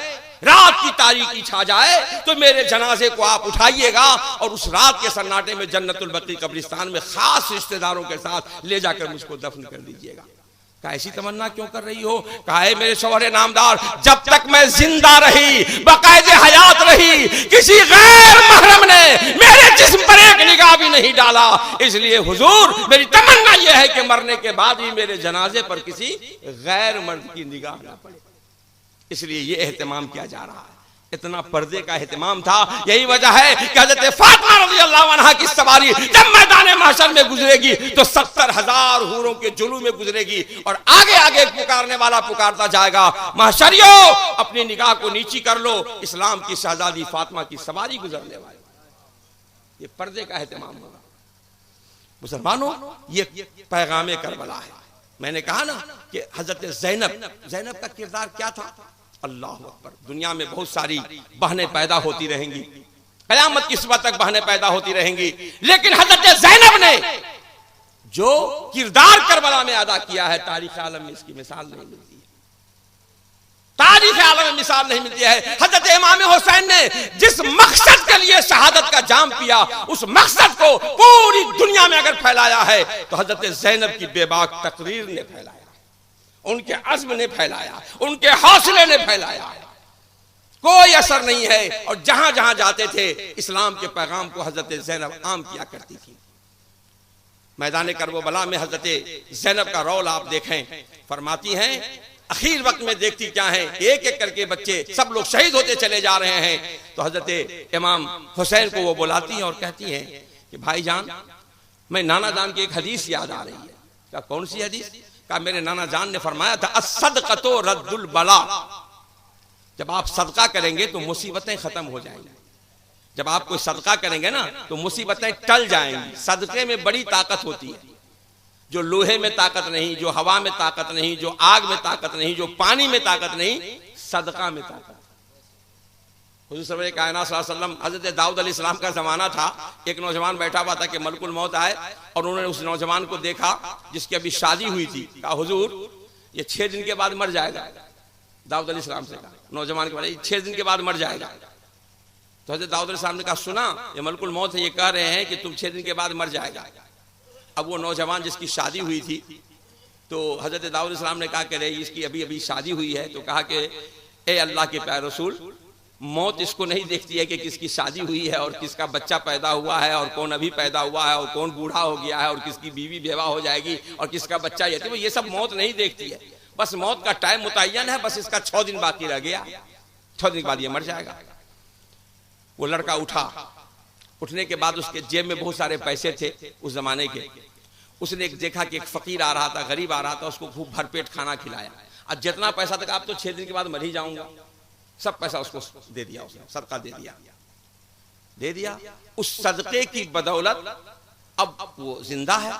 S2: रात की तारीकी छा जाए, तो मेरे जनाजे को आप उठाइएगा और उस रात के सन्नाटे में जन्नतुल बकी कब्रिस्तान में खास रिश्तेदारों के साथ ले जाकर मुझको दफन कर दीजिएगा। कहा ऐसी तमन्ना क्यों कर रही हो? कहा है मेरे शौहर नामदार, जब तक मैं जिंदा रही, बाकायदे हयात रही, किसी गैर महरम ने मेरे जिस्म पर एक निगाह भी नहीं डाला। इसलिए हुजूर मेरी तमन्ना यह है कि मरने के बाद ही मेरे जनाजे पर किसी गैर मर्द की निगाह न पड़े। इसलिए ये एहतमाम किया जा रहा है, इतना पर्दे का एहतमाम था। यही वजह है कि हज़रत फातिमा रज़ी अल्लाह अन्हा की सवारी जब मैदान महशर में गुजरेगी तो 70,000 हूरों के जुलूम में गुजरेगी और आगे आगे पुकारने वाला पुकारता जाएगा, महशरियो अपनी निगाह को नीची कर लो, इस्लाम की शहजादी फातिमा की सवारी गुजरने वाली। ये पर्दे का एहतमाम होगा। मुसलमानों, ये पैगाम करबला है। मैंने कहा ना कि हजरत ज़ैनब का किरदार क्या था। अल्लाह अकबर। दुनिया में बहुत सारी बहनें पैदा होती रहेंगी, कयामत की सुबह तक बहनें पैदा होती रहेंगी, लेकिन हजरत ज़ैनब ने जो किरदार करबला में अदा किया है, तारीख आलम में इसकी मिसाल नहीं मिलती है। तारीख आलम में मिसाल नहीं मिलती है। हजरत इमाम हुसैन ने जिस मकसद के लिए शहादत का जाम पिया, उस मकसद को पूरी दुनिया में अगर फैलाया है तो हजरत ज़ैनब की बेबाक तकरीर ने फैलाया, उनके अज़्म ने फैलाया, उनके हौसले ने फैलाया। कोई असर नहीं है। और जहां जहां जाते थे इस्लाम के पैगाम को हजरत ज़ैनब आम किया करती थी। मैदान करबला में हजरत ज़ैनब का रौल आप देखें, फरमाती हैं आखिर वक्त में देखती क्या है, एक एक करके बच्चे सब लोग शहीद होते चले जा रहे हैं। तो हजरत इमाम हुसैन को वो बुलाती हैं और कहती हैं कि भाईजान, मैं नाना जान की एक हदीस याद आ रही है। क्या कौन सी हदीस? का मेरे नाना जान ने फरमाया था, अस्सदक़तो रद्दुल बला। जब आप सदका करेंगे तो मुसीबतें खत्म हो जाएंगी। जब आप कोई सदका करेंगे ना तो मुसीबतें टल जाएंगी। सदके में बड़ी ताकत होती है। जो लोहे में ताकत नहीं, जो हवा में ताकत नहीं, जो आग में ताकत नहीं, जो पानी में ताकत नहीं, सदका में ताकत। हुज़ूर सल्लल्लाहु अलैहि वसल्लम, हजरत दाऊद अलैहिस्सलाम का जमाना था। एक नौजवान बैठा हुआ था कि मलकुल मौत आए, और उन्होंने उस नौजवान को देखा जिसकी अभी शादी हुई थी। कहा हुजूर ये 6 दिन के बाद मर जाएगा। दाऊद अलैहिस्सलाम से कहा, नौजवान के बारे में, 6 दिन के बाद मर जाएगा। तो हजरत दाऊद अलैहिस्सलाम ने कहा, सुना ये मलकुल मौत है, ये कह रहे हैं कि तुम 6 दिन के बाद मर जाएगा। अब वो नौजवान जिसकी शादी हुई थी, तो हजरत दाऊद अलैहिस्सलाम ने कहा कि रे इसकी अभी अभी शादी हुई है। तो कहा कि ए अल्लाह के प्यारे रसूल, मौत इसको नहीं देखती है कि किसकी शादी हुई है और किसका बच्चा पैदा हुआ है और कौन अभी पैदा हुआ है और कौन बूढ़ा हो गया है और किसकी बीवी बेवा हो जाएगी और किसका बच्चा यतीम। ये सब मौत नहीं देखती है। बस मौत का टाइम मुतय्यन है, बस इसका 6 दिन बाकी रह गया, 6 दिन के बाद ये मर जाएगा। वो लड़का उठा। उठने के बाद उसके जेब में बहुत सारे पैसे थे उस जमाने के। उसने देखा कि एक फकीर आ रहा था, गरीब आ रहा था, उसको खूब भरपेट खाना खिलाया। अब जितना पैसा तक, आप तो 6 दिन के बाद मर ही जाऊंगा, सब पैसा उसको दे दिया, उसने सदका दे दिया। उस सदके की बदौलत अब वो जिंदा है,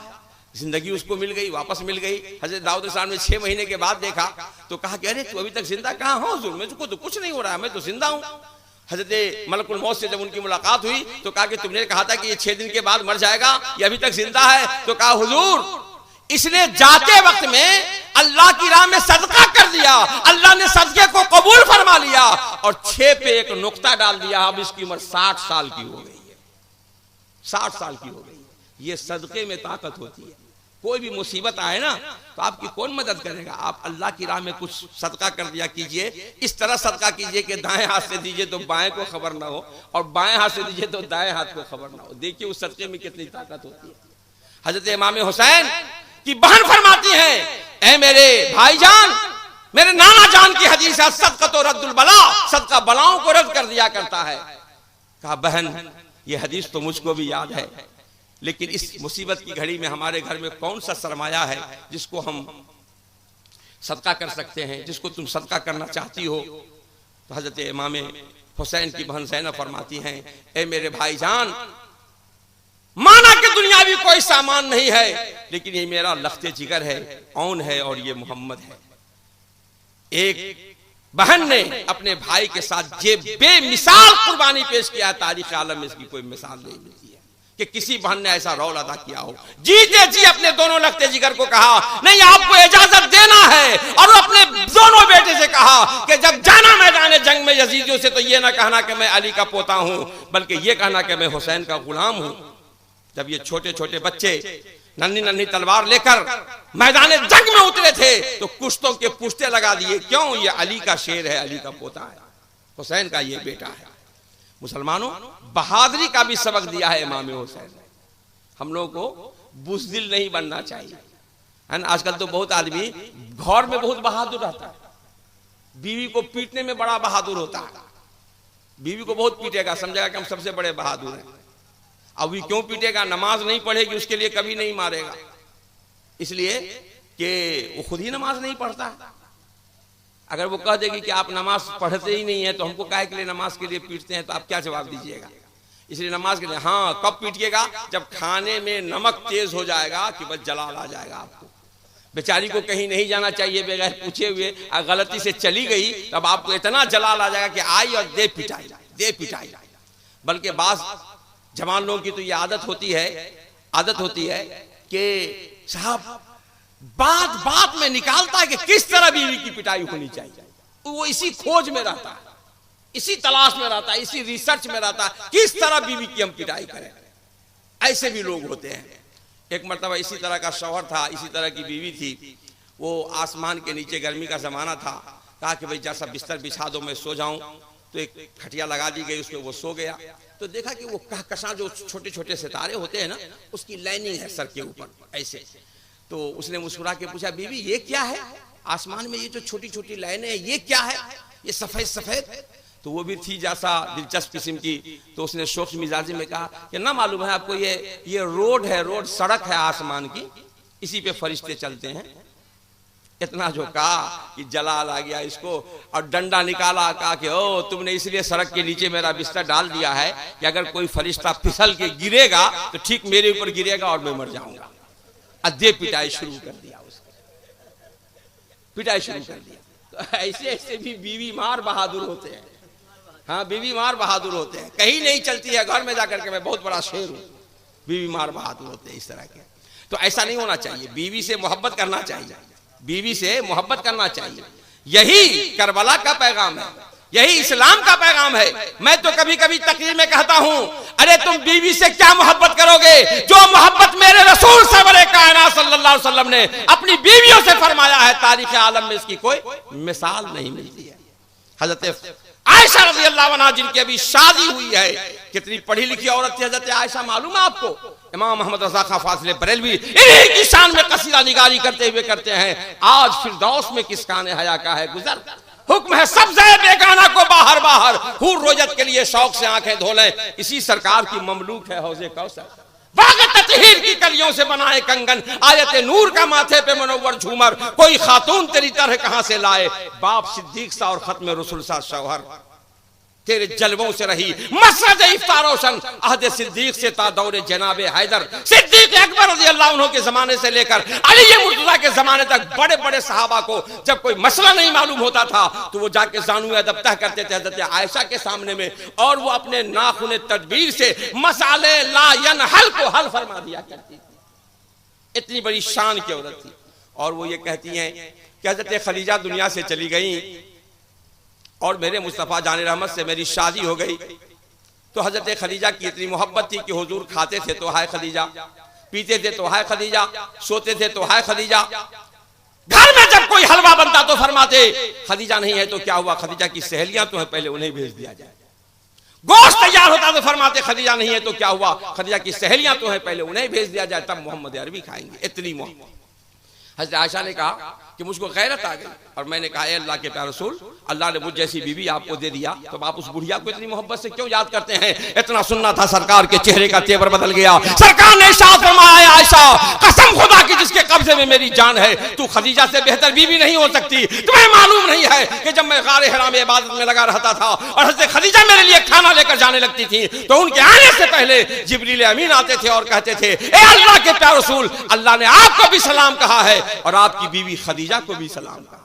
S2: जिंदगी उसको मिल गई, वापस मिल गई। हजरत दाऊद अलैहिस्सलाम ने 6 महीने के बाद देखा तो कहा कि अरे तू अभी तक जिंदा कहाँ हो हुजूर? मुझको तो कुछ नहीं हो रहा है, मैं तो जिंदा हूँ। हजरत मलकुल मौत से जब उनकी मुलाकात हुई तो कहा कि तुमने कहा था कि ये 6 दिन के बाद मर जाएगा, ये अभी तक जिंदा है। तो कहा हुजूर इसने जाते वक्त में अल्लाह की राह में सदका कर दिया, अल्लाह ने सदके को कबूल फरमा लिया और 6 पे एक नुक्ता डाल दिया। अब इसकी उम्र 60 साल की हो गई है, 60 साल की हो गई है। ये सदके में ताकत होती है। कोई भी मुसीबत आए ना तो आपकी कौन मदद करेगा? आप अल्लाह की राह में कुछ सदका कर दिया कीजिए। इस तरह सदका कीजिए कि दाएं हाथ से दीजिए तो बाएं को खबर ना हो और बाएं हाथ से दीजिए तो दाएं हाथ को खबर ना हो। देखिए उस सदके में कितनी ताकत होती है। हजरत इमाम हुसैन की बहन फरमाती है, ऐ मेरे भाईजान, मेरे नाना जान की हदीस है, सदका रद्दुल बला, सदका बलाओं को रद्द कर दिया करता है। कहा बहन ये हदीस तो मुझको भी याद है, लेकिन इस मुसीबत की घड़ी में हमारे घर में कौन सा सरमाया है जिसको हम सदका कर सकते हैं, जिसको तुम सदका करना चाहती हो? तो हजरत इमाम हुसैन की बहन ज़ैनब फरमाती हैं, ए मेरे भाईजान, माना कि दुनियावी कोई सामान नहीं है, लेकिन ये मेरा लख्ते जिगर है, औन है और ये मोहम्मद है। एक बहन ने अपने भाई के साथ ये बेमिसाल कुर्बानी पेश किया। तारीख आलम में इसकी कोई मिसाल नहीं मिलती है कि किसी बहन ने ऐसा रौल अदा किया हो। जीते जी अपने दोनों लख्ते जिगर को कहा, नहीं आपको इजाजत देना है, और अपने दोनों बेटे से कहा कि जब जाना मैदान जंग में यजीदियों से तो ये ना कहना कि मैं अली का पोता हूं, बल्कि ये कहना कि मैं हुसैन का गुलाम हूं। जब ये छोटे छोटे बच्चे नन्ही नन्ही तलवार लेकर मैदान जंग में उतरे थे तो कुश्तों के पुश्ते लगा दिए, क्यों? ये अली का शेर है, अली का पोता है, हुसैन का ये बेटा है। मुसलमानों, बहादुरी का भी सबक दिया है इमाम हुसैन ने। हम लोगों को बुज़दिल नहीं बनना चाहिए, है ना। आजकल तो बहुत आदमी घर में बहुत बहादुर रहता है, बीवी को पीटने में बड़ा बहादुर होता है। बीवी को बहुत पीटेगा, समझेगा कि हम सबसे बड़े बहादुर हैं। अब भी क्यों पीटेगा? नमाज नहीं पढ़ेगी उसके लिए कभी नहीं मारेगा, इसलिए कि वो खुद ही नमाज नहीं पढ़ता है। अगर वो कह देगी कि आप नमाज पढ़ते ही नहीं है तो हमको काहे के लिए नमाज के लिए पीटते हैं, तो आप क्या जवाब दीजिएगा? इसलिए नमाज के लिए हाँ कब पीटिएगा, जब खाने में नमक तेज हो जाएगा कि बस जलाल आ जाएगा आपको। बेचारी को कहीं नहीं जाना चाहिए बगैर पूछे हुए, गलती से चली गई तब आपको इतना जलाल आ जाएगा कि आई और दे पिटाई दे पिटाई। बल्कि बास जवान लोगों की तो ये आदत होती है कि साहब बात बात में निकालता है कि किस तरह बीवी की पिटाई होनी चाहिए। वो इसी खोज में रहता है, इसी तलाश में रहता है, इसी रिसर्च में रहता है किस तरह बीवी की हम पिटाई करें। ऐसे भी लोग होते हैं। एक मर्तबा इसी तरह का शौहर था, इसी तरह की बीवी थी। वो आसमान के नीचे गर्मी का जमाना था, कहा कि भाई जैसा बिस्तर बिछा दो मैं सो जाऊं। तो एक खटिया लगा दी गई, उसमें वो सो गया। तो देखा कि वो कहकशां जो छोटे छोटे सितारे होते हैं ना, उसकी लाइनिंग है सर के ऊपर ऐसे। तो उसने मुस्कुरा के पूछा, बीवी ये क्या है आसमान में, ये जो छोटी छोटी लाइनें हैं ये क्या है, ये सफेद सफेद। तो वो भी थी जैसा दिलचस्प किस्म की। तो उसने शौक मिजाजी में कहा कि ना मालूम है आपको, ये रोड है, रोड सड़क है आसमान की, इसी पे फरिश्ते चलते हैं। इतना जो कहा कि जलाल आ गया इसको, और डंडा निकाला, कहा कि ओ तुमने इसलिए सड़क के नीचे मेरा बिस्तर डाल दिया है कि अगर कोई फरिश्ता फिसल के गिरेगा तो ठीक मेरे ऊपर गिरेगा और मैं मर जाऊंगा। अद्दे पिटाई शुरू कर दिया, उसको पिटाई शुरू कर दिया। तो ऐसे ऐसे भी बीवी मार बहादुर होते हैं। हाँ, बीवी मार बहादुर होते हैं, कहीं नहीं चलती है, घर में जाकर के मैं बहुत बड़ा शेर हूं। बीवी मार बहादुर होते हैं इस तरह के। तो ऐसा नहीं होना चाहिए, बीवी से मोहब्बत करना चाहिए, बीवी से मोहब्बत करना चाहिए। यही करबला का पैगाम है, यही इस्लाम का पैगाम है। मैं तो कभी कभी तकरीर में कहता हूं, अरे तुम बीवी से क्या मोहब्बत करोगे, जो मोहब्बत मेरे रसूल सरवरे कायनात सल्लल्लाहु अलैहि वसल्लम ने अपनी बीवियों से फरमाया है, तारीख आलम में इसकी कोई मिसाल नहीं मिलती है। हजरत आयशा रज़ी अल्लाह अन्हा जिनकी अभी शादी हुई है, कितनी पढ़ी लिखी औरत थी हजरत आयशा, मालूम है आपको? इमाम मोहम्मद रज़ा खां फाज़िले बरेलवी इन्हीं की शान में कसीदा निगारी करते हुए करते हैं, आज फिरदौस में किस खाने हया का है गुजर, हुक्म है सबसे बेगाना को बाहर बाहर, हूर रोजत के लिए शौक से आंखें धो लें, इसी सरकार की ममलूक है हौज़े कौसर। बाग़ तत्हीर की कलियों से बनाए कंगन, आयत नूर का माथे पे मनोवर झूमर, कोई खातून तेरी तरह कहां से लाए, बाप सिद्दीक सा और खत्म रसूल सा शौहर, तेरे जलवों से रही मसरद इफ्तार रोशन, अहद सिद्दीक से ता दौरे जनाबे हैदर, सिद्दीक अकबर रज़ी अल्लाह अन्हु के जमाने से लेकर अली मुर्तज़ा के जमाने तक बड़े बड़े सहाबा को जब कोई मसला नहीं मालूम होता था तो वो जाके जानू अदब तह करते थे हज़रत आयशा के सामने में, और वो अपने नाखून तदबीर से मसाले ला यनहल को हल फरमा दिया करती थी। इतनी बड़ी शान की औरत थी। और वो ये कहती हैं कि हज़रत खदीजा दुनिया से चली गई और मेरे मुस्तफ़ा जान रहमत से मेरी शादी हो गई। तो हजरत खदीजा की इतनी मोहब्बत थी कि हुजूर खाते थे तो हाय खदीजा, पीते थे तो हाय खदीजा, सोते थे तो हाय खदीजा, घर में जब कोई हलवा बनता तो फरमाते खदीजा नहीं है तो क्या हुआ, खदीजा की सहेलियां तो है पहले उन्हें भेज दिया जाए। गोश्त तैयार होता तो फरमाते खदीजा नहीं है तो क्या हुआ, खदीजा की सहेलियां तो है पहले उन्हें भेज दिया जाए, तब मोहम्मद अरबी खाएंगे। इतनी मोहब्बत। हज़रत आयशा ने कहा कि मुझको गैरत आ गई और मैंने कहा अल्लाह के प्यारे रसूल, अल्लाह ने मुझ जैसी बीवी आपको दे दिया तो आप उस बुढ़िया को इतनी मोहब्बत से क्यों याद करते हैं? इतना सुनना था सरकार के चेहरे का तेवर बदल गया। सरकार ने इरशाद फरमाया, आयशा कसम खुदा की जिसके कब्जे में मेरी जान है, तू खदीजा से बेहतर बीवी नहीं हो सकती। तुम्हें मालूम नहीं है कि जब मैं गारे हिरा में इबादत में लगा रहता था और हज़रत खदीजा मेरे लिए खाना लेकर जाने लगती थी तो उनके आने से पहले जिब्रील अमीन आते थे और कहते थे, ए अल्लाह के प्यारे रसूल, अल्लाह ने आपको भी सलाम कहा है और आपकी बीवी खदीजा को भी सलाम कहा है।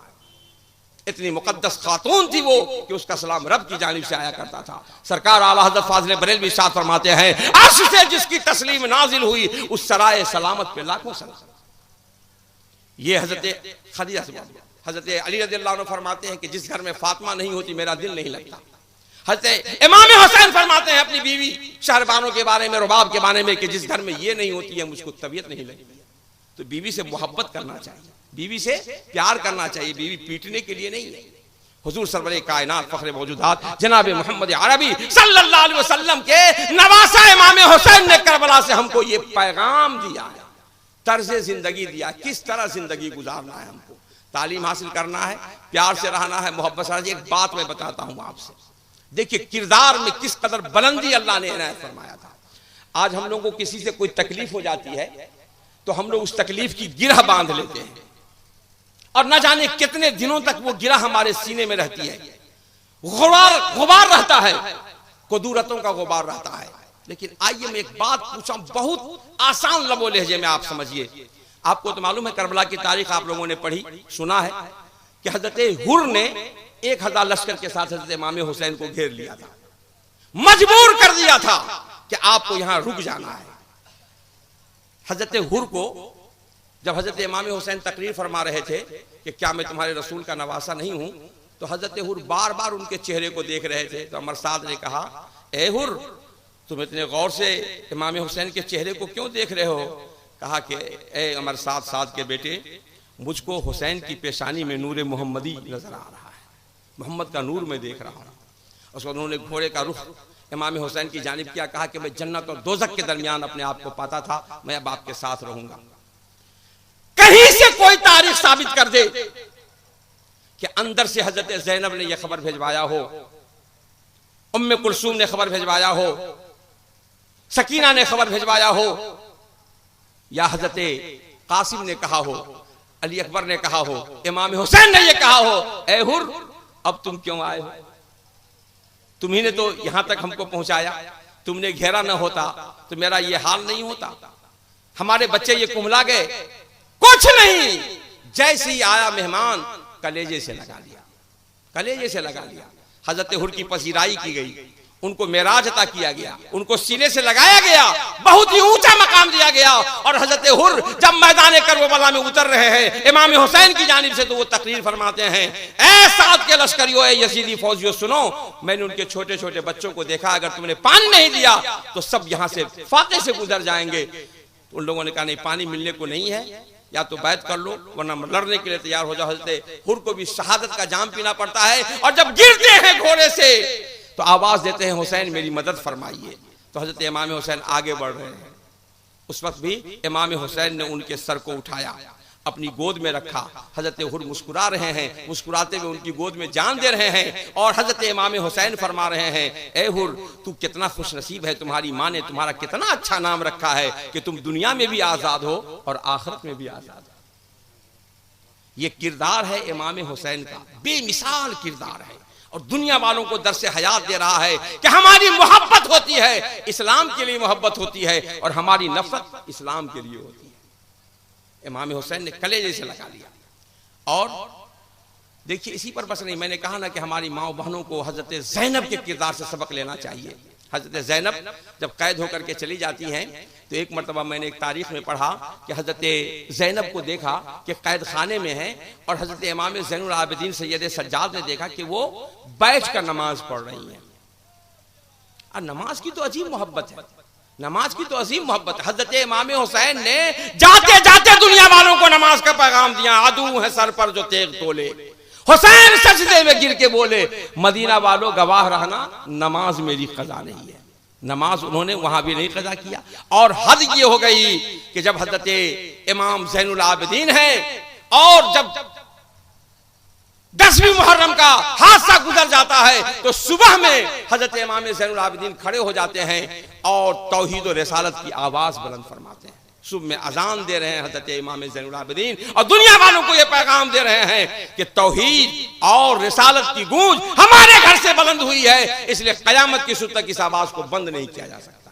S2: इतनी मुकद्दस खातून थी वो कि उसका सलाम रब की जानिब से आया करता था। सरकार आला हज़रत फाज़िल बरेलवी इरशाद फरमाते हैं, अर्श से जिसकी तस्लीम नाजिल हुई उस सराय सलामत पे लाखों सलाम। ये हज़रत खदीजा से बात। हज़रत अली रज़ियल्लाहु अन्हु फरमाते हैं कि जिस घर में फातिमा नहीं होती मेरा दिल नहीं लगता। हज़रत इमाम हुसैन फरमाते हैं अपनी बीवी शहरबानों के बारे में, रुबाब के बारे में, कि जिस घर में ये नहीं होती है मुझको तबीयत नहीं लगती। तो बीवी से मोहब्बत करना चाहिए, बीवी से प्यार करना चाहिए, बीवी पीटने के लिए नहीं है। हुजूर सरवरे कायनात फखरे मौजूदात जनाब मोहम्मद अरबी सल्लल्लाहु अलैहि वसल्लम के नवासा इमाम हुसैन ने करबला से हमको ये पैगाम दिया है, तर्ज जिंदगी दिया, किस तरह जिंदगी गुजारना है, हमको तालीम हासिल करना है, प्यार से रहना है, मोहब्बत से। एक बात मैं बताता हूं आपसे, देखिए किरदार में किस कदर बुलंदी अल्लाह ने इनायत फरमाया था। आज हम लोगों को किसी से कोई तकलीफ हो जाती है तो हम लोग उस तकलीफ की गिरह बांध लेते हैं और न जाने कितने दिनों तक वो गिरह हमारे सीने में रहती है। गुबार रहता है, कुदूरतों का गुबार रहता है, लेकिन आइए मैं एक बात पूछा, बहुत आसान लबो लहजे में आप समझिए। आपको तो मालूम है करबला की तारीख आप लोगों ने पढ़ी सुना है कि हजरत हुर ने 1000 लश्कर के साथ हजरत इमाम हुसैन को घेर लिया था, मजबूर कर दिया था कि आपको यहां रुक जाना है। हजरत हुर को जब हजरत इमाम हुसैन तकरीर फरमा रहे थे कि क्या मैं तुम्हारे रसूल का नवासा नहीं हूं, तो हजरत हुर बार बार उनके चेहरे को देख रहे थे। तो अमर साद ने कहा, ए हुर, तुम इतने गौर से इमाम हुसैन के चेहरे को क्यों देख रहे हो? कहा कि ए अमर साद के बेटे, मुझको हुसैन की पेशानी में नूर मोहम्मदी नजर आ रहा है, मोहम्मद का नूर मैं देख रहा हूँ। उसके बाद उन्होंने घोड़े का रुख इमाम हुसैन की जानिब किया, कहा कि मैं जन्नत और दोजख के दरमियान अपने आप को पाता था, मैं अब आपके साथ रहूंगा। कहीं से कोई तारीख साबित कर दे कि अंदर से हजरत ज़ैनब ने यह खबर भिजवाया हो, उम्मे कुलसूम ने खबर भिजवाया हो, सकीना ने खबर भिजवाया हो, या हजरत कासिम ने कहा हो, अली अकबर ने कहा हो, इमाम हुसैन ने यह कहा हो, ए हुर, अब तुम क्यों आए हो? तुम्ही ने तो यहां तक हमको पहुंचाया, तुमने घेरा न होता तो मेरा ये हाल नहीं होता, हमारे बच्चे ये कुम्हला गए। कुछ नहीं, जैसे ही आया मेहमान कलेजे से लगा लिया, कलेजे से लगा लिया। हजरत हुर की पसीराई की गई, उनको मेराज अता किया गया, उनको सीने से लगाया गया, बहुत ही ऊंचा मकाम दिया गया। और हजरत हुर जब मैदान करबला में उतर रहे हैं इमाम हुसैन की जानिब से, तो वो तकरीर फरमाते हैं, ऐ साद के लश्करियों, ऐ यजीदी फौजियों, सुनो, मैंने उनके छोटे छोटे बच्चों को देखा, अगर तुमने पानी नहीं दिया तो सब यहां से फाके से गुजर जाएंगे। तो उन लोगों ने कहा, नहीं, पानी मिलने को नहीं है, या तो बैत कर लो वरना लड़ने के लिए तैयार हो जाओ। हजरत हुर को भी शहादत का जाम पीना पड़ता है, और जब गिरते हैं घोड़े से तो आवाज देते हैं, हुसैन मेरी मदद फरमाइए। तो हजरत इमाम हुसैन आगे बढ़ रहे हैं। उस वक्त भी इमाम हुसैन ने उनके सर को उठाया, अपनी गोद में रखा। हजरत हुर मुस्कुरा रहे हैं, मुस्कुराते हुए उनकी गोद में जान दे रहे हैं। और हजरत इमाम हुसैन फरमा रहे हैं, ए हुर, तू कितना खुश नसीब है, तुम्हारी माँ ने तुम्हारा कितना अच्छा नाम रखा है कि तुम दुनिया में भी आजाद हो और आखिरत में भी आजाद हो। ये किरदार है इमाम हुसैन का, बेमिसाल किरदार है, और दुनिया वालों को दर्से हयात दे रहा है कि हमारी मोहब्बत होती है, इस्लाम के लिए मोहब्बत होती है, और हमारी नफरत इस्लाम के लिए होती है। इमाम हुसैन ने कलेजे से लगा लिया। और देखिए, इसी पर बस नहीं, मैंने कहा ना कि हमारी माँ बहनों को हजरत ज़ैनब के किरदार से सबक लेना चाहिए। हजरत ज़ैनब जब कैद होकर के चली जाती हैं, तो एक मरतबा मैंने एक तारीख में पढ़ा कि हजरत ज़ैनब को देखा कि कैद खाने में है, और हजरत इमाम ज़ैनुल आबिदीन सैयद सज्जाद ने देखा कि वो बैठ कर नमाज पढ़ रही हैं। और नमाज की तो अजीब मोहब्बत है, नमाज की तो अजीम मोहब्बत है। हजरत इमाम हुसैन ने जाते जाते दुनिया वालों को नमाज का पैगाम दिया। आदू है सर पर जो तेग तोले, हुसैन सजदे में गिर के बोले, मदीना वालों गवाह रहना, नमाज मेरी कज़ा नहीं है। नमाज उन्होंने वहां भी नहीं कज़ा किया। और हद ये हो गई कि जब हजरत इमाम ज़ैनुल आबिदीन है, और जब 10वीं मुहर्रम का हादसा गुजर जाता है, तो सुबह में हजरत इमाम ज़ैनुल आबिदीन खड़े हो जाते हैं और तौहीद और रिसालत की आवाज बुलंद फरमाते हैं। सुबह में अजान दे रहे हैं हजरत इमाम ज़ैनुल आबिदीन, और दुनिया वालों को यह पैगाम दे रहे हैं कि तौहीद और रिसालत की गूंज हमारे घर से बुलंद हुई है, इसलिए कयामत की सुबह तक इस आवाज को बंद नहीं किया जा सकता।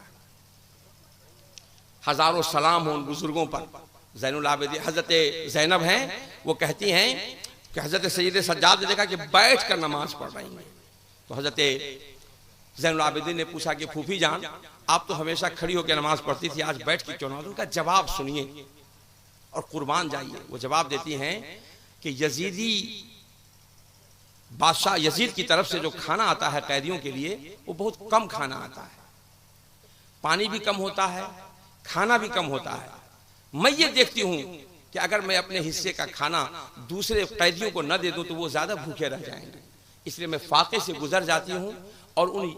S2: हजारों सलाम हो उन बुजुर्गों पर। ज़ैनुल आबिदीन हजरत ज़ैनब हैं, वो कहती हैं कि हजरत सैयद सज्जाद ने देखा कि बैठ कर नमाज पढ़ रही हैं। तो हजरत ज़ैनुल आबिदीन ने पूछा कि फूफी जान, आप तो हमेशा खड़ी होकर नमाज पढ़ती थी, आज बैठ के क्यों ना? उनका जवाब सुनिए और कुर्बान जाइए। वो जवाब देती हैं कि यजीदी बादशाह यजीद की तरफ से जो खाना आता है कैदियों के लिए, वो बहुत कम खाना आता है, पानी भी कम होता है, खाना भी कम होता है। मैं ये देखती हूं कि अगर मैं अपने हिस्से का खाना दूसरे कैदियों को न दे दूं तो वो ज्यादा भूखे रह जाएंगे, इसलिए मैं फाके से गुजर जाती हूं और उन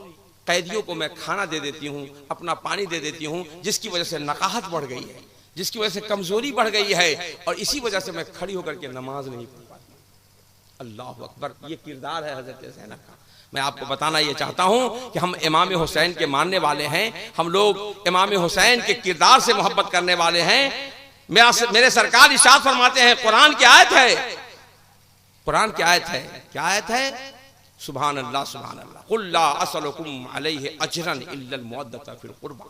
S2: कैदियों को मैं खाना दे देती हूं, अपना पानी दे देती हूं, जिसकी वजह से नकाहत बढ़ गई है, जिसकी वजह से कमजोरी बढ़ गई है, और इसी वजह से मैं खड़ी होकर के नमाज नहीं पढ़ पाती। अल्लाह अकबर, ये किरदार है हजरत ज़ैनब का। मैं आपको बताना ये चाहता हूं कि हम इमाम हुसैन के मानने वाले हैं, हम लोग इमाम हुसैन के किरदार से मोहब्बत करने वाले हैं। मेरे सरकार इरशाद फरमाते हैं, कुरान की आयत है, कुरान की आयत है, क्या आयत है? सुभान अल्लाह सुभान अल्लाह। कुल ला असलुकुम अलैहि अजरन इल्लल मुअद्दता फिल कुर्बा।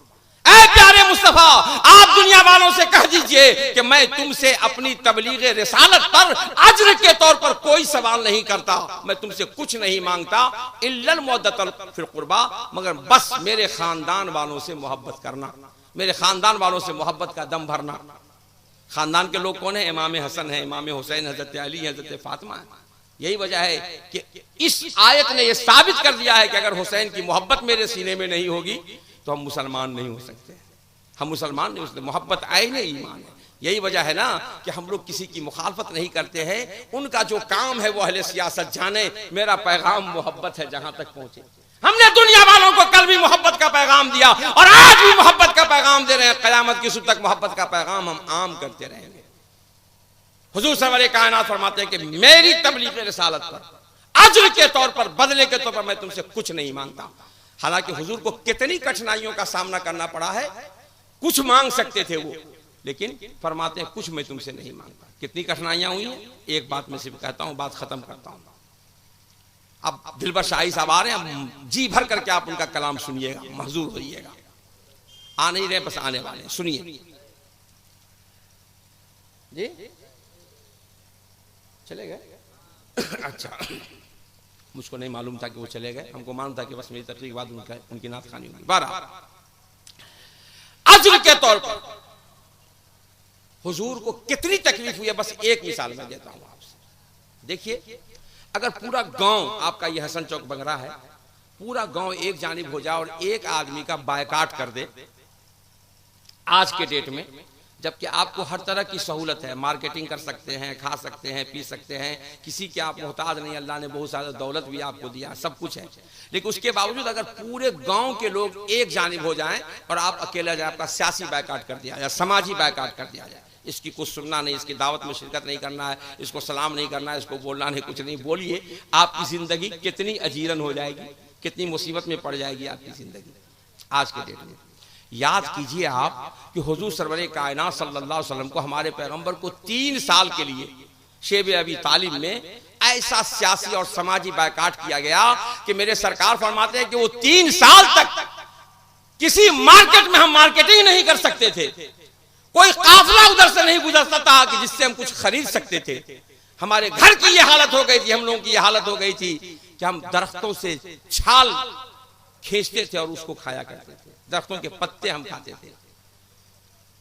S2: ऐ प्यारे मुस्तफा, आप दुनिया वालों से कह दीजिए कि मैं तुमसे अपनी तबलीग रिसालत पर अज्र के तौर पर कोई सवाल नहीं करता, मैं तुमसे कुछ नहीं मांगता, इल्लल मुअद्दता फिल कुर्बा, मगर बस मेरे खानदान वालों से मोहब्बत करना, मेरे खानदान वालों से मोहब्बत का दम भरना। खानदान के लोग कौन है? इमाम हसन है, इमाम हुसैन, हजरत अली, हजरत फातिमा है। यही वजह है कि इस आयत ने यह साबित कर दिया है कि अगर हुसैन की मोहब्बत मेरे सीने में नहीं होगी तो हम मुसलमान नहीं हो सकते, हम मुसलमान नहीं हो सकते। मोहब्बत आईन ईमान है। यही वजह है ना कि हम लोग किसी की मुखालफत नहीं करते हैं। उनका जो काम है वो अहले सियासत जाने, मेरा पैगाम मोहब्बत है, जहां तक पहुंचे। हमने दुनिया वालों को कल भी मोहब्बत का पैगाम दिया और आज भी मोहब्बत का पैगाम दे रहे हैं। कयामत की सुबह तक मोहब्बत का पैगाम हम आम करते रहेंगे। हुजूर सरवर कायनात फरमाते हैं कि मेरी तबलीग रिसालत पर अज्र के तौर पर, बदले के तौर पर मैं तुमसे कुछ नहीं मांगता। हालांकि हुजूर को कितनी कठिनाइयों का सामना करना पड़ा है, कुछ मांग सकते थे वो, लेकिन फरमाते हैं कुछ मैं तुमसे नहीं मांगता। कितनी कठिनाइयां हुई हैं, एक बात मैं सिर्फ कहता हूं, बात खत्म करता हूं। अब दिलबर शाही साहब आ रहे हैं, जी भर करके आप उनका कलाम सुनिएगा, महजूर होइएगा। आ नहीं रहे, बस आने वाले, सुनिए जी। चले गए? अच्छा, मुझको नहीं मालूम था कि वो चले गए, हमको मालूम था कि बस मेरी तकरीर के बाद उनकी नात खानी होगी। 12 अज्र के तौर पर हुजूर को कितनी तकलीफ हुई है, बस एक मिसाल मैं देता हूं आपसे। देखिए, अगर पूरा गांव आपका ये हसन चौक बन रहा है, पूरा गांव एक जानिब हो जाए और एक आदमी का बायकाट कर दे आज के डेट में, जबकि आपको हर तरह की सहूलत है, मार्केटिंग कर सकते हैं, खा सकते हैं, पी सकते हैं, किसी के आप मोहताज नहीं, अल्लाह ने बहुत सारा दौलत भी आपको दिया, सब कुछ है, लेकिन उसके बावजूद अगर पूरे गांव के लोग एक जानिब हो जाएं और आप अकेला जाए, आपका सियासी बायकाट कर दिया जाए, समाजी बायकाट कर दिया जाए, इसकी कुछ सुनना नहीं, इसकी दावत में शिरकत नहीं करना है, इसको सलाम नहीं करना है, इसको बोलना नहीं, कुछ नहीं, बोलिए आपकी जिंदगी कितनी अजीरन हो जाएगी, कितनी मुसीबत में पड़ जाएगी आपकी जिंदगी आज के डेट में। याद कीजिए आप कि हुजूर सरवर कायनात सल्लल्लाहु अलैहि वसल्लम को, हमारे पैगंबर को 3 साल के लिए शेब अबी तालिब में ऐसा सियासी और समाजी बायकाट किया गया कि मेरे सरकार फरमाते हैं कि वो 3 साल तक किसी मार्केट में हम मार्केटिंग नहीं कर सकते थे, कोई काफिला उधर से नहीं गुजरता था कि जिससे हम कुछ खरीद सकते थे। हमारे घर की ये हालत हो गई थी, हम लोगों की ये हालत हो गई थी कि हम दरख्तों से छाल खींचते थे और उसको खाया करते थे, दरख्तों के पत्ते हम खाते थे।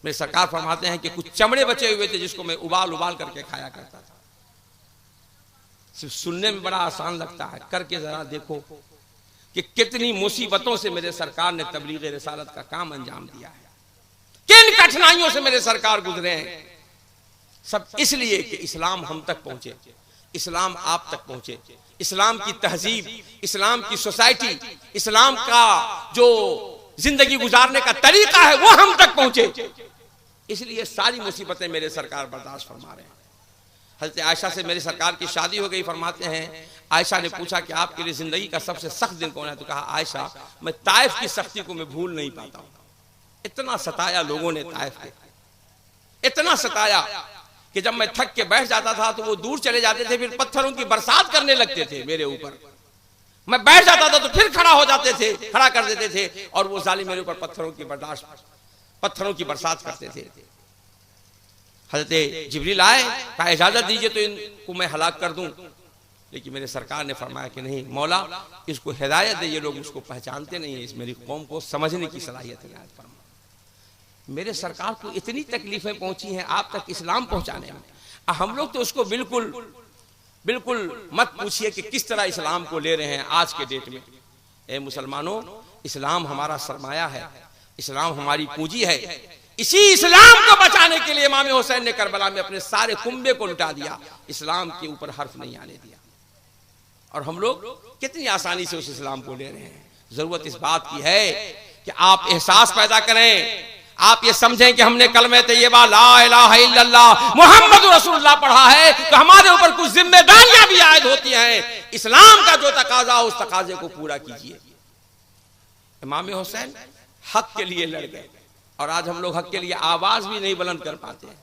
S2: मेरे सरकार फरमाते हैं कि कुछ चमड़े बचे हुए थे जिसको मैं उबाल उबाल करके खाया करता था। सिर्फ सुनने में बड़ा आसान लगता है, करके जरा देखो कि कितनी मुसीबतों से मेरे सरकार ने तबलीग रिसालत का काम अंजाम दिया है, किन कठिनाइयों से मेरे सरकार गुजरे हैं। सब इसलिए कि इस्लाम हम तक पहुंचे, इस्लाम आप तक पहुंचे, इस्लाम की तहजीब, इस्लाम की सोसाइटी, इस्लाम का जो जिंदगी गुजारने का तरीका है वो हम तक पहुंचे। इसलिए सारी मुसीबतें मेरे सरकार बर्दाश्त फरमा रहे हैं। हजरत आयशा से मेरी सरकार की शादी हो गई। फरमाते हैं, आयशा ने पूछा कि आपके लिए जिंदगी का सबसे सख्त दिन कौन है? तो कहा, आयशा, मैं ताइफ की सख्ती को मैं भूल नहीं पाता हूं। इतना सताया लोगों ने ताइफ के, इतना सताया कि जब मैं थक के बैठ जाता था तो वो दूर चले जाते थे, फिर पत्थरों की बरसात करने लगते थे मेरे ऊपर। मैं बैठ जाता था तो फिर खड़ा हो जाते थे, खड़ा कर देते थे और वो जालिम मेरे ऊपर पत्थरों की बरसात करते थे। हजरत जिब्रील आए, कहा इजाजत दीजिए तो इनको मैं हलाक कर दूं, लेकिन मेरे सरकार ने फरमाया कि नहीं मौला, इसको हिदायत दे, ये लोग उसको पहचानते नहीं है, इस मेरी कौम को समझने की सलाहियत है। मेरे सरकार को इतनी तकलीफें पहुंची हैं आप तक इस्लाम पहुंचाने में, हम लोग तो उसको बिल्कुल मत पूछिए कि किस तरह इस्लाम को ले रहे हैं आज के डेट में। ए मुसलमानों, इस्लाम हमारा सरमाया है, इस्लाम हमारी पूंजी है। इसी इस्लाम को बचाने के लिए इमाम हुसैन ने करबला में अपने सारे कुंबे को लुटा दिया, इस्लाम के ऊपर हर्फ नहीं आने दिया। और हम लोग कितनी आसानी से उस इस्लाम को ले रहे हैं। जरूरत इस बात की है कि आप एहसास पैदा करें, आप ये समझें कि हमने कलमे तैयबा ला इलाहा इल्लल्लाह मुहम्मद रसूलुल्लाह पढ़ा है तो हमारे ऊपर कुछ जिम्मेदारियां भी आयद होती हैं। इस्लाम का जो तकाजा उस तकाजे को पूरा कीजिए। इमाम हुसैन हक के लिए लड़ गए और आज हम लोग हक के लिए आवाज भी नहीं बुलंद कर पाते हैं।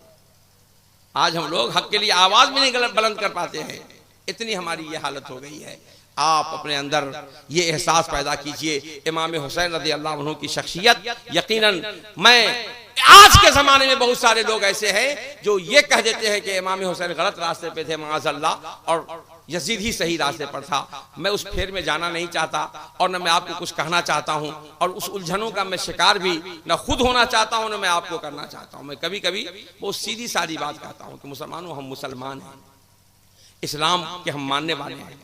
S2: आज हम लोग हक के लिए आवाज भी नहीं बुलंद कर पाते हैं। इतनी हमारी ये हालत हो गई है। आप अपने अंदर ये एहसास पैदा कीजिए। इमाम हुसैन रज़ी अल्लाह अन्हु की शख्सियत, यकीनन मैं आज के जमाने में बहुत सारे लोग ऐसे हैं जो ये कह देते हैं कि इमाम हुसैन गलत रास्ते पे थे माअज़ल्लाह, और यजीद ही सही रास्ते पर था। मैं उस फेर में जाना नहीं चाहता और न मैं आपको कुछ कहना चाहता हूं, और उस उलझनों का मैं शिकार भी न खुद होना चाहता हूं न मैं आपको करना चाहता हूं। मैं कभी कभी बहुत सीधी सादी बात कहता हूं कि मुसलमानों, हम मुसलमान हैं, इस्लाम के हम मानने वाले हैं।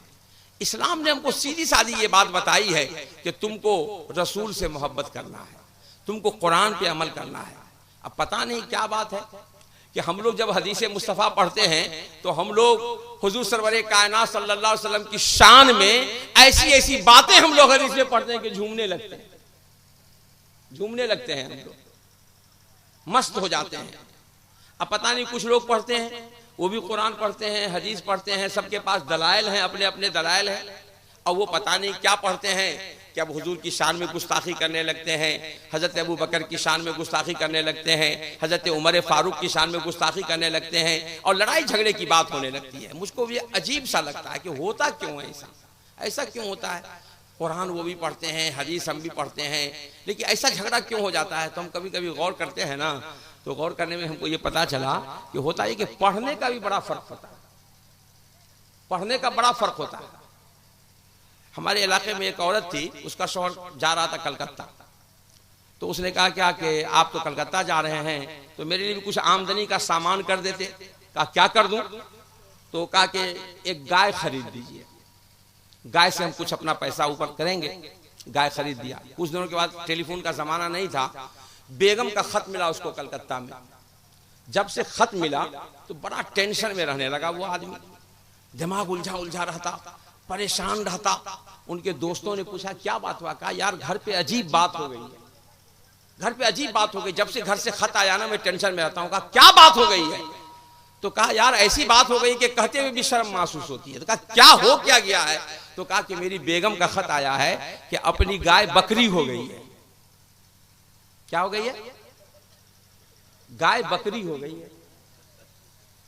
S2: इस्लाम ने हमको सीधी सादी ये बात बताई है कि तुमको रसूल से मोहब्बत करना है, तुमको कुरान पे अमल करना है। अब पता नहीं क्या बात है कि हम लोग जब हदीस मुस्तफ़ा पढ़ते हैं तो हम लोग हुजूर सरवरे कायनात सल्लल्लाहु अलैहि वसल्लम की शान में ऐसी ऐसी बातें हम लोग हदीस में पढ़ते हैं कि झूमने लगते हैं, झूमने लगते हैं, हम लोग मस्त हो जाते हैं। अब पता नहीं कुछ लोग पढ़ते हैं, वो भी कुरान पढ़ते हैं, हदीस पढ़ते हैं, सबके पास दलाइल हैं, अपने अपने दलाइल हैं, और वो पता नहीं क्या पढ़ते हैं कि अब हुजूर की शान में गुस्ताखी करने लगते हैं, हजरत अबू बकर की शान में गुस्ताखी करने लगते हैं, हजरत उमर फारूक की शान में गुस्ताखी करने लगते हैं, और लड़ाई झगड़े की बात होने लगती है। मुझको ये अजीब सा लगता है कि होता क्यों है ऐसा, ऐसा क्यों होता है? कुरान वो भी पढ़ते हैं, हदीस हम भी पढ़ते हैं, लेकिन ऐसा झगड़ा क्यों हो जाता है? तो हम कभी कभी गौर करते हैं ना, तो गौर करने में हमको ये पता चला कि होता है कि पढ़ने का भी बड़ा फर्क होता है, पढ़ने का बड़ा फर्क होता है। हमारे इलाके में एक औरत थी, उसका शौहर जा रहा था कलकत्ता, तो उसने कहा क्या कि आप तो कलकत्ता जा रहे हैं तो मेरे लिए भी कुछ आमदनी का सामान कर देते। कहा क्या कर दूं? तो कहा कि एक गाय खरीद दीजिए, गाय से हम कुछ अपना पैसा ऊपर करेंगे। गाय खरीद दिया। कुछ दिनों के बाद, टेलीफोन का जमाना नहीं था, बेगम का खत मिला उसको कलकत्ता में। जब से खत मिला तो बड़ा टेंशन में रहने लगा वो आदमी, दिमाग उलझा उलझा रहता, परेशान रहता। उनके दोस्तों ने पूछा क्या बात हुआ? कहा यार घर पे अजीब बात हो गई है, घर पे अजीब बात हो गई, जब से घर से खत आया ना मैं टेंशन में रहता हूं। कहा क्या बात हो गई है? तो कहा यार ऐसी बात हो गई कि कहते हुए भी शर्म महसूस होती है। तो कहा क्या हो क्या गया है? तो कहा कि मेरी बेगम का खत आया है कि अपनी गाय बकरी हो गई है। क्या हो गई है? गाय बकरी हो गई है।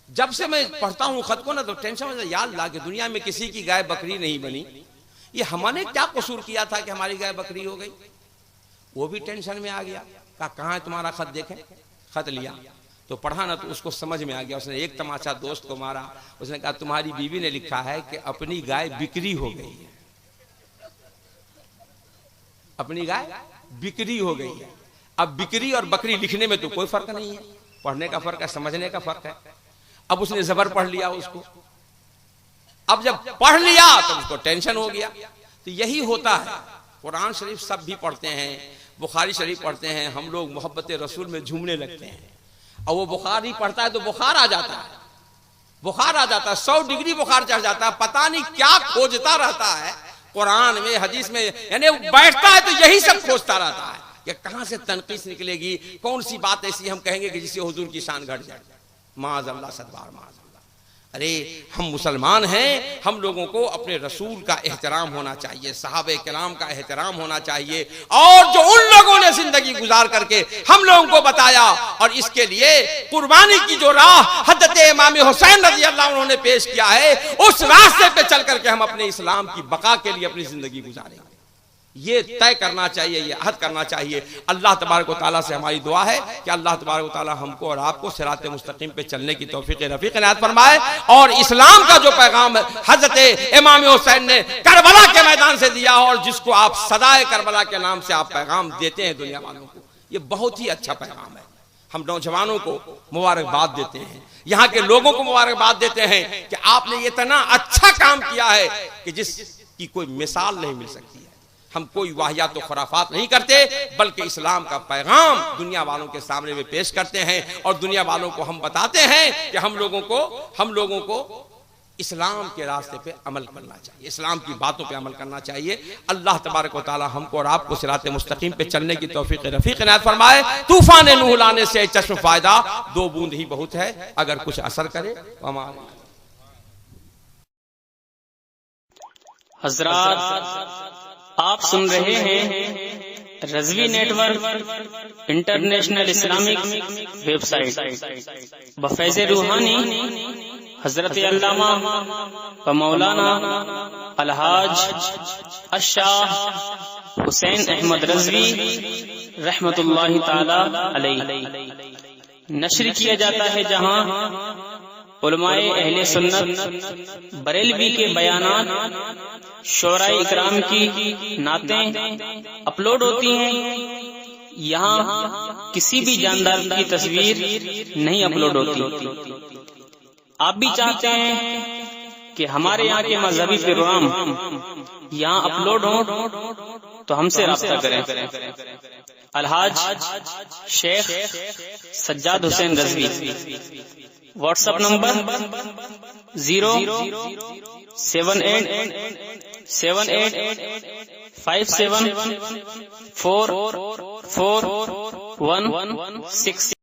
S2: जब से मैं पढ़ता हूं खत को ना तो टेंशन में याद ला कि दुनिया में किसी की गाय बकरी नहीं बनी, ये हमने क्या कसूर किया था कि हमारी गाय बकरी हो गई? वो भी टेंशन में आ गया। कहा कहां है तुम्हारा खत? देखें। खत लिया तो पढ़ा ना तो उसको समझ में आ गया। उसने एक तमाचा दोस्त को मारा। उसने कहा तुम्हारी बीवी ने लिखा है कि अपनी गाय बिक्री हो गई है, अपनी गाय बिक्री हो गई है। अब बिक्री और बकरी लिखने में तो कोई फर्क नहीं है, पढ़ने का फर्क है, समझने का फर्क है। अब उसने जबर पढ़ लिया उसको। अब जब पढ़ लिया तो उसको टेंशन हो गया। तो यही होता है, कुरान शरीफ सब भी पढ़ते हैं, बुखारी शरीफ पढ़ते हैं, हम लोग मोहब्बत रसूल में झूमने लगते हैं, और वो बुखारी पढ़ता है तो बुखार आ जाता है, बुखार आ जाता है, 100 डिग्री बुखार चढ़ जाता है, पता नहीं क्या खोजता रहता है कुरान में, हदीस में, यानी बैठता है तो यही सब खोजता रहता है कि कहां से तनकीस निकलेगी, कौन सी बात ऐसी हम कहेंगे कि जिससे हुजूर की शान घट जाए। माअज़ल्लाह, सदबार माअज़ल्लाह। अरे हम मुसलमान हैं, हम लोगों को अपने रसूल का एहतराम होना चाहिए, सहाबे किराम का एहतराम होना चाहिए, और जो उन लोगों ने जिंदगी गुजार करके हम लोगों को बताया और इसके लिए कुर्बानी की जो राह हज़रत इमाम हुसैन रज़ी अल्लाह अन्हु ने पेश किया है, उस रास्ते पे चल करके हम अपने इस्लाम की बका के लिए अपनी जिंदगी गुजारेंगे। ये तय करना चाहिए, ये अहद करना चाहिए। अल्लाह तबारक व तआला से हमारी दुआ है कि अल्लाह तबारक व तआला हमको और आपको सिरात मुस्तकीम पे चलने की तौफीक रफीक इनायत फरमाए, और इस्लाम का जो पैगाम हजरत इमाम हुसैन ने करबला के मैदान से दिया, और जिसको आप सदाए करबला के नाम से आप पैगाम देते हैं दुनिया वालों को, ये बहुत ही अच्छा पैगाम है। हम नौजवानों को मुबारकबाद देते हैं, यहाँ के लोगों को मुबारकबाद देते हैं कि आपने इतना अच्छा काम किया है कि जिसकी कोई मिसाल नहीं मिल सकती है। हम कोई वाहियात तो खुराफात नहीं करते, बल्कि इस्लाम का पैगाम दुनिया वालों के सामने में पेश करते हैं, और दुनिया वालों को हम बताते हैं कि हम लोगों को इस्लाम के रास्ते पे अमल करना चाहिए, इस्लाम की बातों पे अमल करना चाहिए। अल्लाह तबारक व तआला हमको और आपको सिरात मुस्तकीम पे चलने की तौफीक रफीक इनायत फरमाए। तूफान नूह लाने से चश्म फायदा, 2 बूंद ही बहुत है, अगर कुछ असर करे।
S3: हज़रात, आप सुन रहे हैं Razvi network international Islamic website बफैज़ रूहानी हजरत अल्लामा व मौलाना अलहाज अशाह हुसैन अहमद रज़वी रहमतुल्लाहि ताला अलैहि नशर किया जाता है, जहां उलमाए अहले सुन्नत बरेलवी के बयानात, शोराए इकराम की नातें अपलोड होती हैं। यहाँ किसी भी जानदार की तस्वीर नहीं अपलोड होती। आप भी चाहते हैं कि हमारे यहाँ के मजहबी प्रोग्राम यहाँ अपलोड हो तो हमसे राब्ता करें। Alhaj Sheikh Sajjad Hussain Razvi, WhatsApp number 0787857444116।